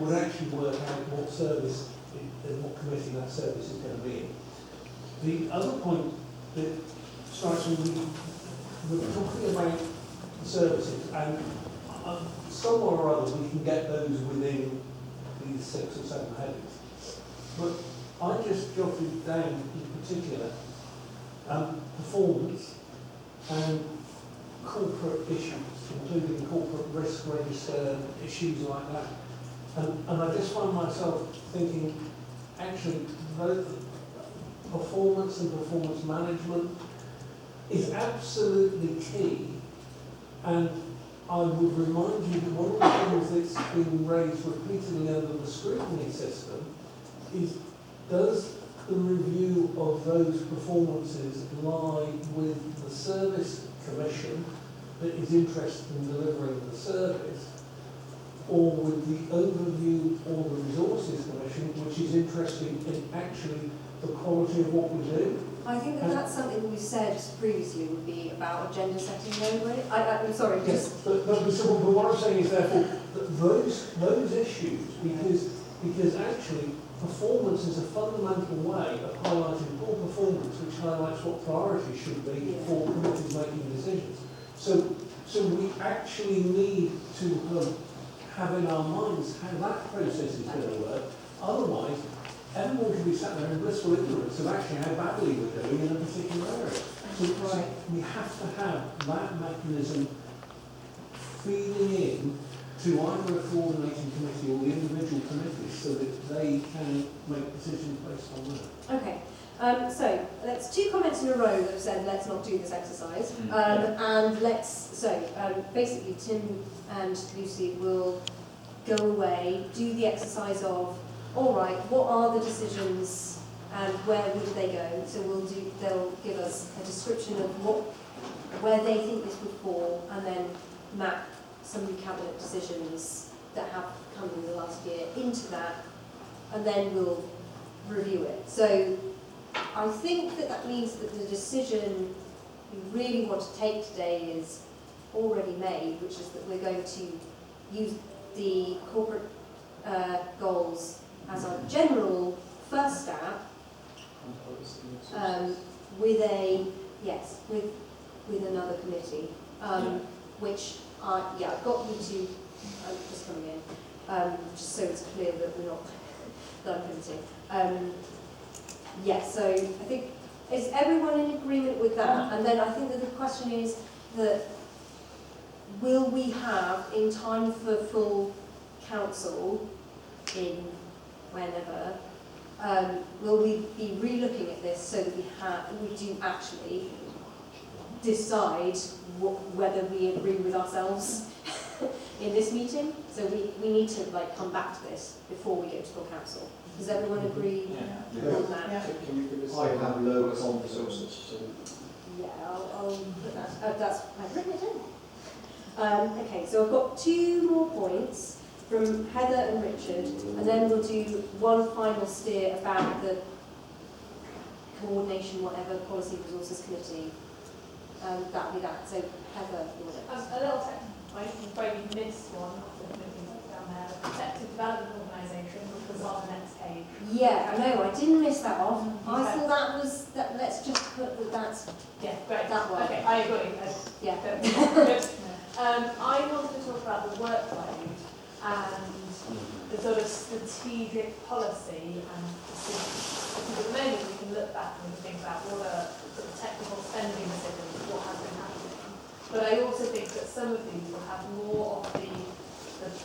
would actually work out what service and what committee that service is going to be in. The other point that strikes me, we're talking about services, and somewhere or other we can get those within these 6 or 7 headings. But I just jotted down in particular performance and corporate issues, including corporate risk register, issues like that. And I just find myself thinking, actually, performance and performance management is absolutely key. And I would remind you that one of the things that's been raised repeatedly under the scrutiny system is, does the review of those performances lie with the service commission that is interested in delivering the service, or with the overview or the resources commission, which is interested in actually the quality of what we do? I think that that's something we said previously would be about agenda setting over it. I'm sorry, Yes, just... but what I'm saying is therefore that those issues, because actually performance is a fundamental way of highlighting poor performance, which highlights what priorities should be for committees making decisions. So we actually need to have in our minds how that process is going to work. Otherwise, everyone can be sat there in blissful ignorance of actually how badly we're doing in a particular area. So we have to have that mechanism feeding in to either a coordinating committee or the individual committees so that they can make decisions based on that. Okay. So that's 2 comments in a row that have said let's not do this exercise, and basically Tim and Lucy will go away, do the exercise of, all right, what are the decisions and where would they go? So they'll give us a description of where they think this would fall, and then map some cabinet decisions that have come in the last year into that, and then we'll review it. So I think that means that the decision we really want to take today is already made, which is that we're going to use the corporate goals as our general first stab, with another committee, which I've got you to, just coming in, just so it's clear that we're not third committee. So I think, is everyone in agreement with that? And then I think that the question is that will we have, in time for full council, in whenever, will we be re-looking at this so that we do actually decide whether we agree with ourselves in this meeting? So we need to come back to this before we go to full council. Does everyone agree on that? Yeah. Can you give us I have loads on resources. So. Yeah, I'll put that. I've written it in. Okay, so I've got 2 more points from Heather and Richard, and then we'll do one final steer about the coordination, whatever, policy resources committee. That'll be that. So Heather, you want to... A little technical point, I'm afraid you missed one of the committees down there, the Effective Development Organisation, which was on the next page. Yeah, I know, I didn't miss that off. I thought that was, let's just put that's... Yeah, great. That one. Okay, I agree. Yeah. Good. I wanted to talk about the workload and the sort of strategic policy and decisions. Because at the moment we can look back and think about what are sort of technical spending decisions, what has been happening. But I also think that some of these will have more of the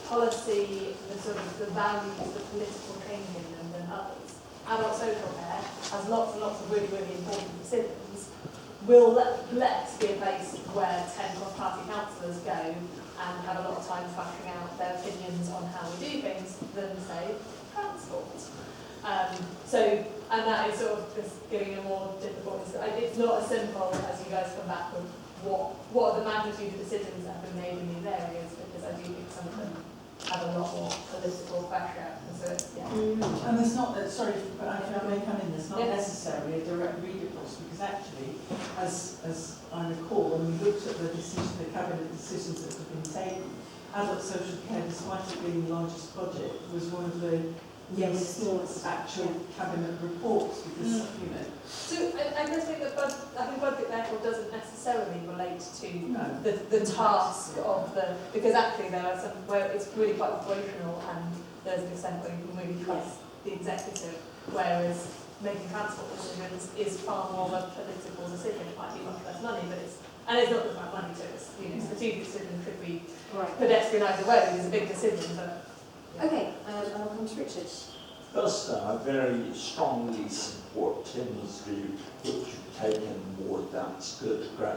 policy, the sort of the values, the political training in them than others. Adult social care has lots and lots of really, really important decisions. Will let's be a place where 10 cross-party councillors go and have a lot of time flashing out their opinions on how we do things than, say, transport. So And that is sort of just giving a more difficult, it's not as simple as you guys come back with what are the magnitude of decisions that have been made in these areas, because I do think some of them have a lot more political pressure. And so it's, yeah. And there's not, sorry, but I may come in, there's not Yeah. necessarily a direct read across, because actually, as I recall, when we looked at the cabinet decisions that have been taken, adult social care, despite it being the largest project, was one of the smallest actual cabinet reports, because, you know. So I just think that I think budget therefore doesn't necessarily relate to the task of the, because actually there are some where it's really quite operational and there's an extent where you can really trust the executive, whereas making transport decisions is far more of a political decision. It might be much less money, but it's not just about money, so it's, you know, strategic decision could be pedestrian either way, it's a big decision, but Okay, I'll come to Richard. First, I very strongly support Tim's view, which you've taken more, that's good, great.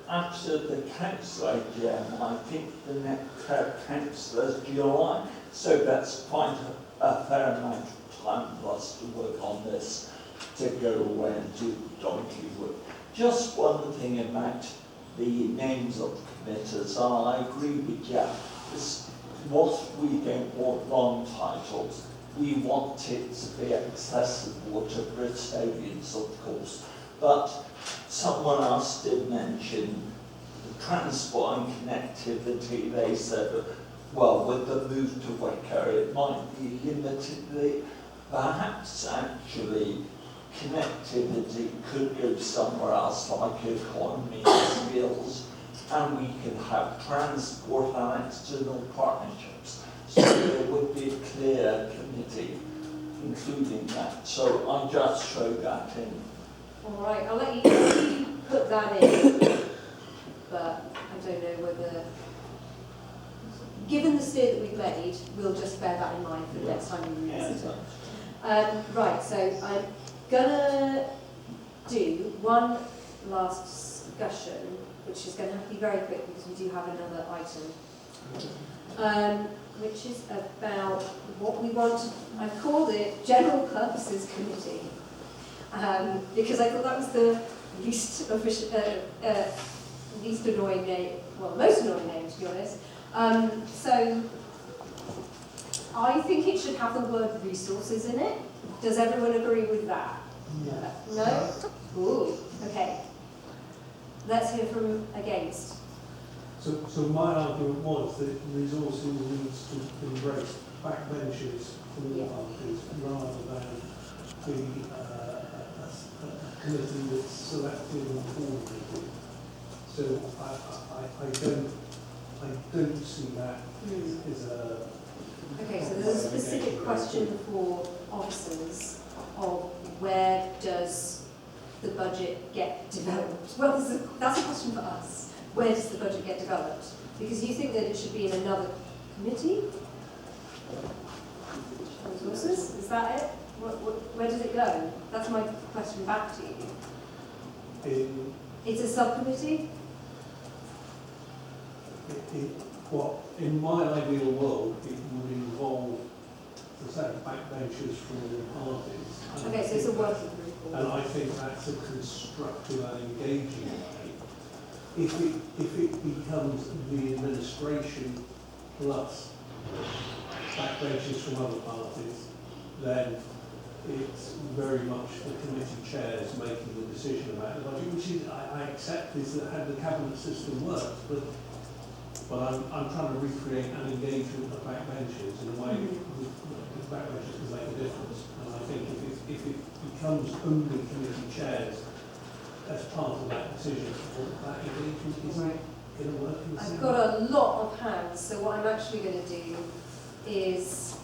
After the council AGM, I think the next council is July, so that's quite a fair amount of time for us to work on this, to go away and do donkey work. Just one thing about the names of committees, and I agree with Jeff. What we don't want long titles, we want it to be accessible to Bristolians, of course. But someone else did mention the transport and connectivity. They said, well, with the move to Wicker, it might be limited. Perhaps actually connectivity could go somewhere else, like economy and skills. And we can have transport and external partnerships. So there would be a clear committee including that. So I just throw that in. All right, I'll let you put that in, but I don't know whether, given the steer that we've made, we'll just bear that in mind for the next time we revisit it. Right, so I'm gonna do one last discussion, which is going to have to be very quick because we do have another item, which is about what we want to, I've called it General Purposes Committee, because I thought that was the least annoying name, well, most annoying name, to be honest. So I think it should have the word resources in it. Does everyone agree with that? No? Ooh, okay. Let's hear from against. So my argument was that resourcing needs to embrace backbenchers from all parties rather than be a committee that's selective and coordinated. So I don't see that as a... Okay, so there's a specific question for officers of where does the budget get developed? Well, that's a question for us. Where does the budget get developed? Because you think that it should be in another committee? Resources? Is that it? Where does it go? That's my question back to you. It's a subcommittee? In my ideal world, it would involve the same backbenchers from all parties. Okay, so it's a working group. And I think that's a constructive and engaging way. If it becomes the administration plus backbenchers from other parties, then it's very much the committee chairs making the decision about the budget, which is, I accept is that how the cabinet system works, but I'm trying to recreate an engagement of backbenchers in a way that backbenchers can make a difference. And I think if it becomes only committee chairs as part of that decision, that engagement isn't going to work in the same I've got a lot of hands, so what I'm actually going to do is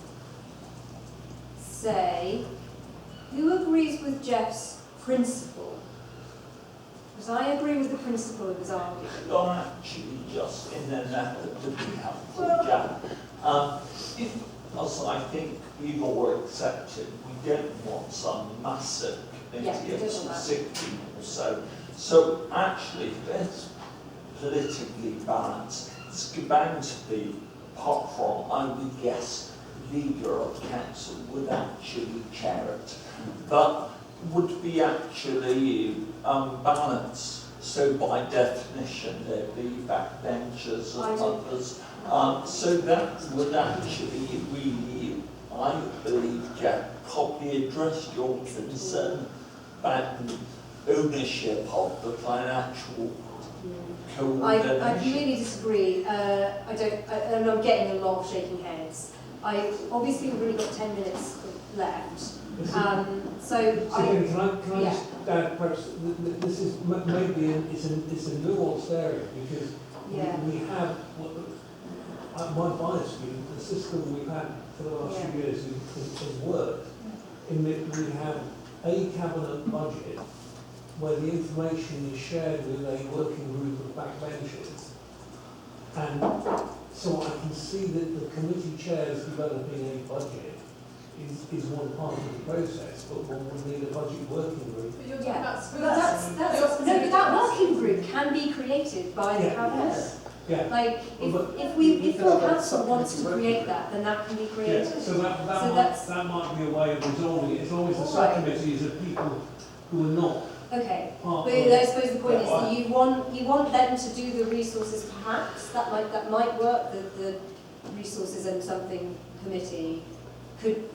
say, who agrees with Jeff's principle? Because I agree with the principle of his argument. You're actually just in an effort to be helpful, Jack. As I think we've all accepted, we don't want some massive committee of some 60 or so. So actually, if it's politically balanced, it's bound to be, apart from, I would guess, leader of council would actually chair it, but would be actually balanced. So by definition, there'd be backbenchers and others. So that would actually really, I believe, Jack, probably address your concern about the ownership of the financial coordination. I really disagree. And I'm getting a lot of shaking heads. Obviously we've only got 10 minutes left. Can I just add, perhaps, this is maybe it's a nuanced area, because we have, my bias view, the system we've had for the last few years has worked, in that we have a cabinet budget where the information is shared with a working group of backbenchers. And so I can see that the committee chairs developing a budget is one part of the process, but one would need a budget working group. But you're talking about but that working group can be created by the cabinet. Yeah. Like, if full council wants to create that, then that can be created. Yeah. So that might be a way of resolving it, as long as the subcommittees are people who are not. Okay, but I suppose the point is that you want them to do the resources. Perhaps that might work. The resources and something committee could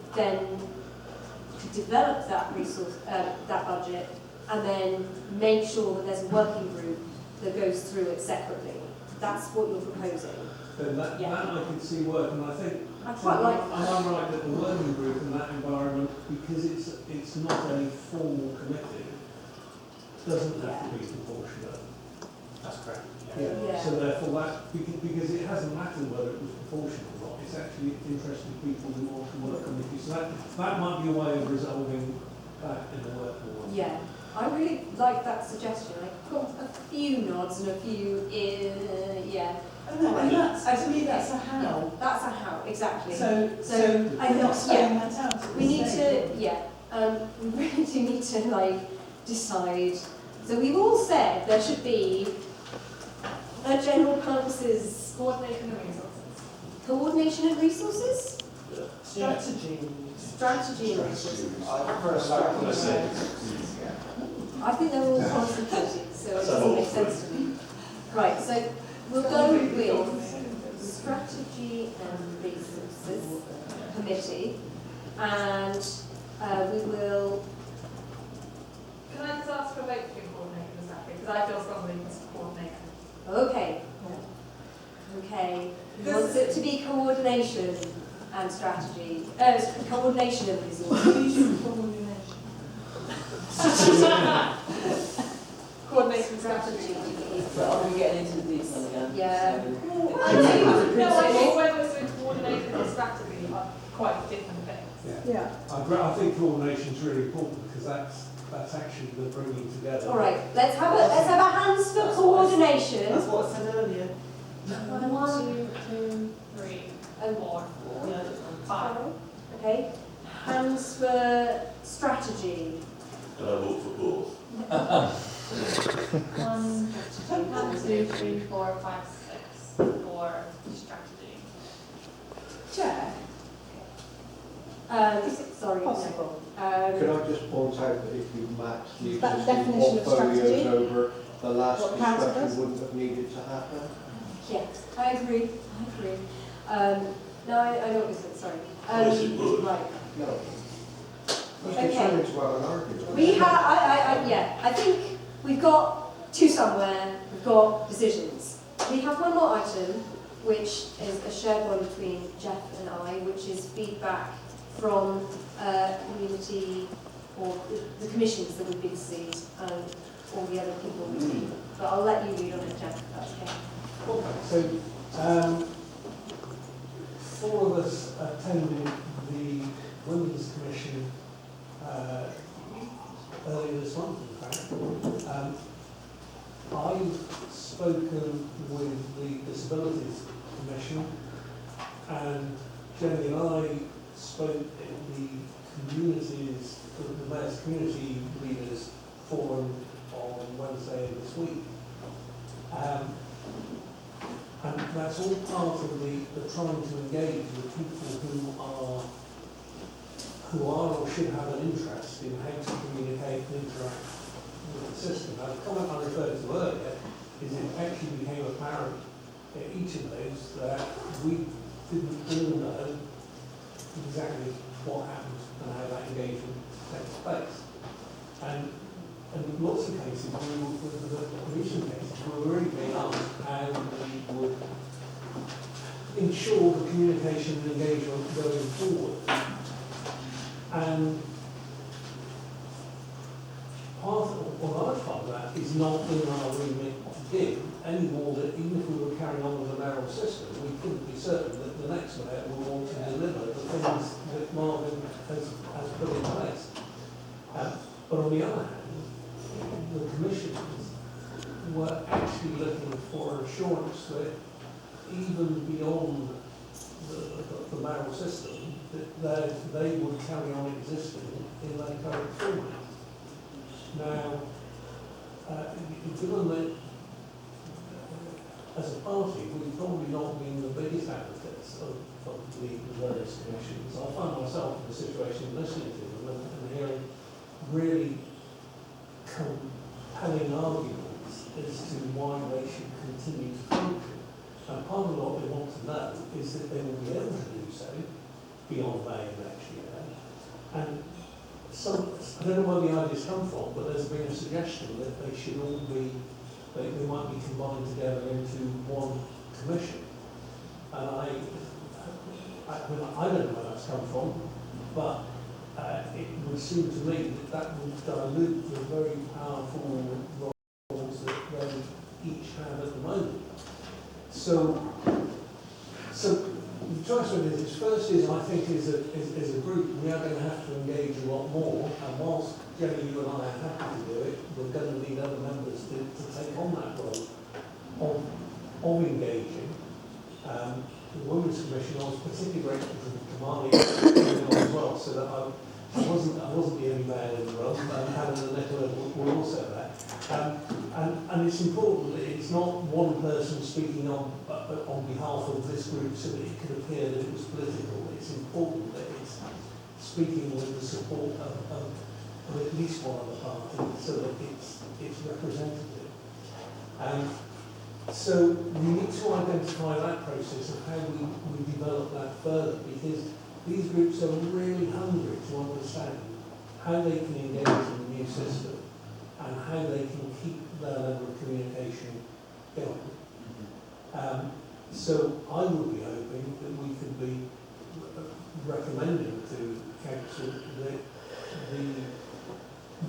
develop that resource, that budget, and then make sure that there's a working group that goes through it separately. That's what you're proposing. Then that I can see work, and I think I quite like that. I'm right that the working group in that environment, because it's not a formal committee, doesn't have to be proportionate. That's correct. Yeah. So therefore, because it hasn't mattered whether it was proportional or not, it's actually interested people who want to work on it. So that might be a way of resolving that in the workforce. Yeah, I really like that suggestion. I got a few nods and a few, yeah. To me, that's a how. That's a how, exactly. So I'm not saying that out. We need to, we really do need to decide. So we've all said there should be a general purposes coordination of resources. Coordination of resources? Strategy. Strategy and resources. I I think they're all concentrated, so it doesn't make sense to me. Right, so we'll go with strategy and resources committee, and we will. Can I just ask for a vote between coordinator and strategy? Because I feel strongly it's coordinator. Okay. Okay. He wants it to be coordination and strategy. Coordination of resources. Coordination strategy. But are we getting into the detail again? Yeah. No, I think whether it's doing coordination or strategy are quite different things. Yeah. I think coordination is really important, because that's actually the bringing together. All right. Let's have a hands for coordination. That's what I said earlier. 1, 2, 3, 4, 5. Okay. Hands for strategy. And I vote for both. 1, 2, 3, 4, 5, 6 for strategy. Chair. Sorry. Possible. Could I just point out that if you match the That existing definition of portfolios strategy? over, the last What council does? discussion wouldn't have needed to happen? Yes, I agree. No, I know what you're saying. Sorry. Yes, it would. Right. No. Okay. It's turning into an argument. We have. I think we've got to somewhere. We've got decisions. We have one more item, which is a shared one between Jeff and I, which is feedback from community or the commissions that we've been to see and all the other people we've seen. But I'll let you read on it, Jeff, if that's okay. So, 4 of us attended the Women's Commission earlier this month, in fact. I've spoken with the Disabilities Commission, and Jenny and I spoke at the Mayor's Community Leaders Forum on Wednesday of this week. And that's all part of the trying to engage with people who are or should have an interest in how to communicate and interact with the system. Now, the comment I referred to earlier is it actually became apparent in each of those that we didn't all know exactly what happened and how that engagement takes place. And in lots of cases, with the recent cases, we were really being asked how we would ensure the communication and engagement going forward. And part of, or large part of that is not in our remit to give, any more that even if we were carrying on with the mayoral system, we couldn't be certain that the next mayor will want to deliver the things that Marvin has put in place. But on the other hand, the commissioners were actually looking for assurance that even beyond the mayoral system, that they would carry on existing in their current format. Now, given that as a party, we've probably not been the biggest advocates of the various commissions, I find myself in a situation listening to them and hearing really compelling arguments as to why they should continue to function. And part of what they want to know is that they will be able to do so beyond May next year. And I don't know where the ideas come from, but there's been a suggestion that they should all be, they might be combined together into one commission. And I don't know where that's come from, but it would seem to me that that would dilute the very powerful roles that they each have at the moment. So the choice of it is, first is, I think, as a group, we are going to have to engage a lot more, and whilst Jenny, you and I are happy to do it, we're going to need other members to take on that role of engaging. The Women's Commission, I was particularly grateful to Kamali as well, so that I wasn't the only man in the room, and Helen and Nicola were also there. And it's important that it's not one person speaking on behalf of this group so that it could appear that it was political. It's important that it's speaking with the support of at least one of the parties so that it's representative. So we need to identify that process of how we develop that further, because these groups are really hungry to understand how they can engage in the new system and how they can keep their level of communication going. So I would be hoping that we could be recommending to Council that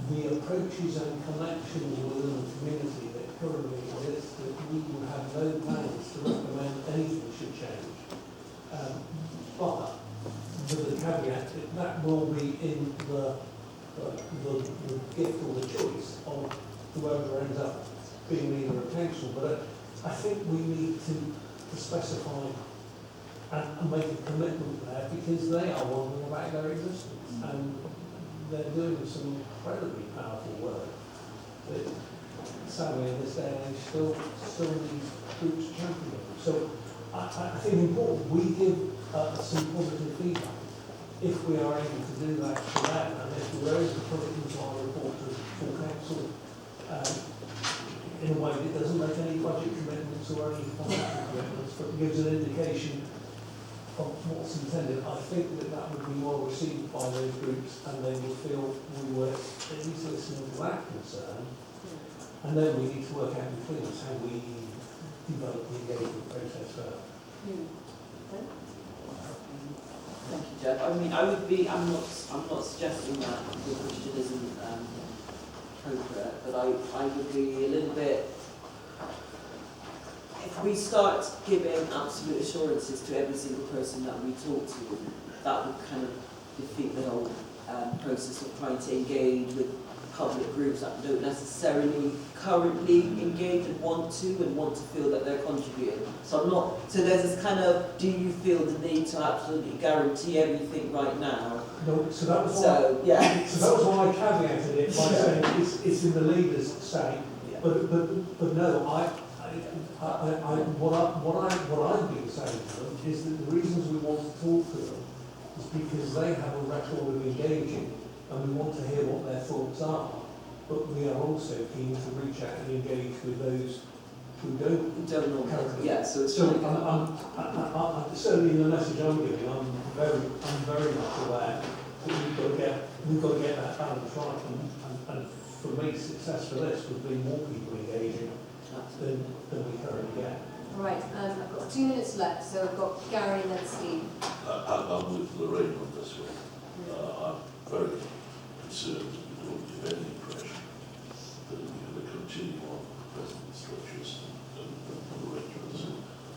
the approaches and connections within the community that currently exist, that we would have no plans to recommend anything should change. But with the caveat that that will be in the gift or the choice of whoever ends up being leader of council. But I think we need to specify and make a commitment there, because they are wondering about their existence and they're doing some incredibly powerful work that sadly in this day and age still needs groups championing. So I think it's important we give some positive feedback if we are able to do that to them, and if we're able to put it into our report to full council in a way that doesn't make any budget commitments or any financial commitments, but gives an indication of what's intended. I think that would be well received by those groups, and they will feel we were at least listening to that concern. And then we need to work out between us how we develop the engagement process further. Thank you, Jeff. I mean, I'm not suggesting that the question isn't appropriate, but I would be a little bit, if we start giving absolute assurances to every single person that we talk to, that would kind of defeat the whole process of trying to engage with public groups that don't necessarily currently engage and want to feel that they're contributing. So there's this kind of, do you feel the need to absolutely guarantee everything right now? No, so that was why I caveated it by saying it's in the leader's say, but no, what I've been saying to them is that the reasons we want to talk to them is because they have a record of engaging and we want to hear what their thoughts are, but we are also keen to reach out and engage with those who don't currently. Yeah, so it's I'm certainly in the message I'm giving, I'm very much aware that we've got to get that balance right, and for me, success for this would be more people engaging than we currently get. Right, I've got 2 minutes left, so I've got Gary and then Steve. I'm with Lorraine on this one. I'm very concerned that we don't give any impression that we're going to continue on with the present structures and arrangements.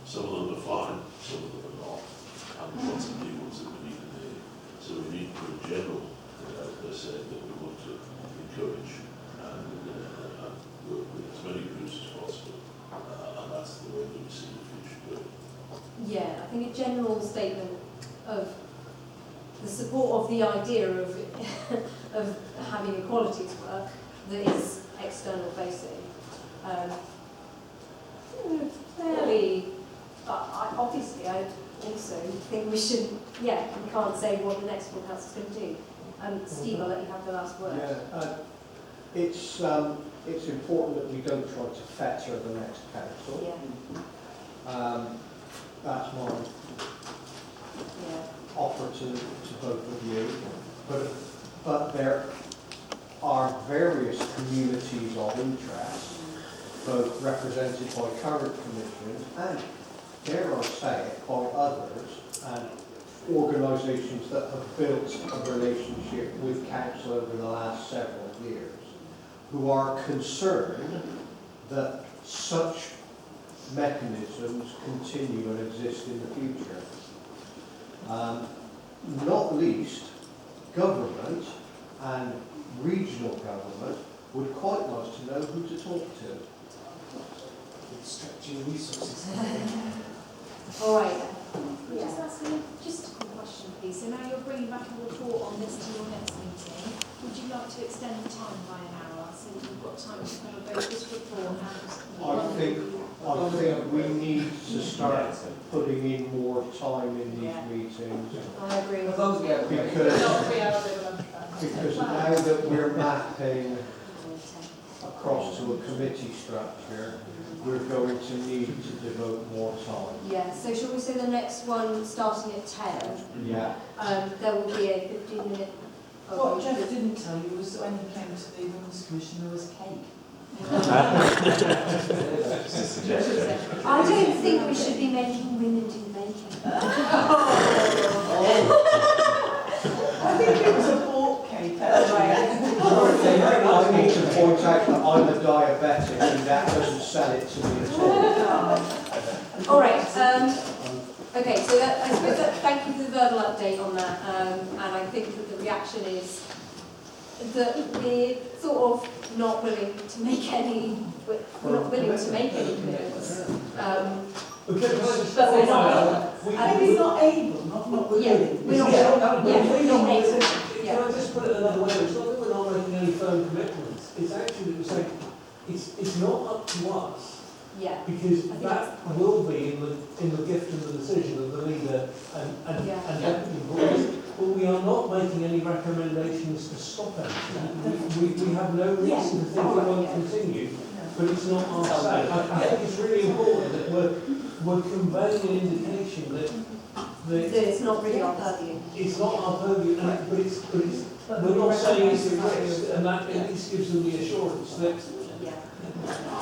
Some of them are fine, some of them are not, and lots of new ones that we need in here. So we need to put a general out there saying that we want to encourage and work with as many groups as possible, and that's the way that we see the future going. Yeah, I think a general statement of the support of the idea of of having equalities work that is external facing. Fairly, obviously, I also think we should. Yeah, we can't say what the next full council is going to do. Steve, I'll let you have the last word. Yeah, it's important that we don't try to fetter the next council. Yeah. That's my offer to both of you. But there are various communities of interest, both represented by current commissioners and, dare I say it, by others, and organisations that have built a relationship with council over the last several years, who are concerned that such mechanisms continue and exist in the future. Not least, government and regional government would quite like to know who to talk to. Stretching resources. All right. Yeah. Just asking just a quick question, please. So now you're bringing back a report on this to your next meeting. Would you like to extend the time by an hour so that you've got time to cover both this report and I think we need to start putting in more time in these meetings. I agree. Because now that we're mapping across to a committee structure, we're going to need to devote more time. Yeah, so shall we say the next one starting at 10? Yeah. There will be a 15-minute... What Jeff didn't tell you was that when he came to the Women's Commission there was cake. I don't think we should be making women do baking. I think it was a pork cake. I need to point out that I'm a diabetic and that doesn't sell it to me at all. All right. Okay, so I suppose thank you for the verbal update on that. And I think that the reaction is that we're sort of not willing to make any. We're not willing to make any commitments. But we're not. Maybe not able, not willing. Yeah, we're not. Yeah, Can yeah. I just put it another way? It's not that we're not making any firm commitments. It's actually that we're saying it's not up to us. Yeah. Because that will be in the gift and the decision of the leader and deputy boards. But we are not making any recommendations to stop anything. We have no reason to think it won't continue, but it's not our say. I think it's really important that we're conveying an indication that it's not really our purview. It's not our purview, but we're not saying it's a risk, and that at least gives them the assurance that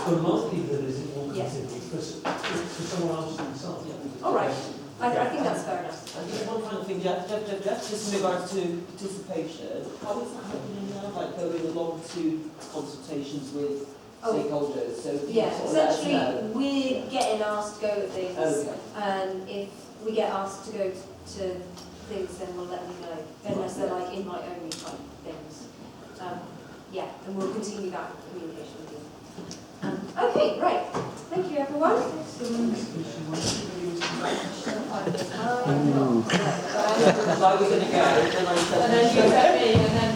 the likelihood is it will continue for someone else to decide. All right. I think that's fair enough. And just one final thing, Jeff, just in regards to participation, how is that happening now? Like going along to consultations with stakeholders? So essentially we're getting asked to go to things, and if we get asked to go to things, then we'll let them know, unless they're like invite-only type things. And we'll continue that communication with you. Okay, right. Thank you, everyone. I was going to go, and then you said me, and then...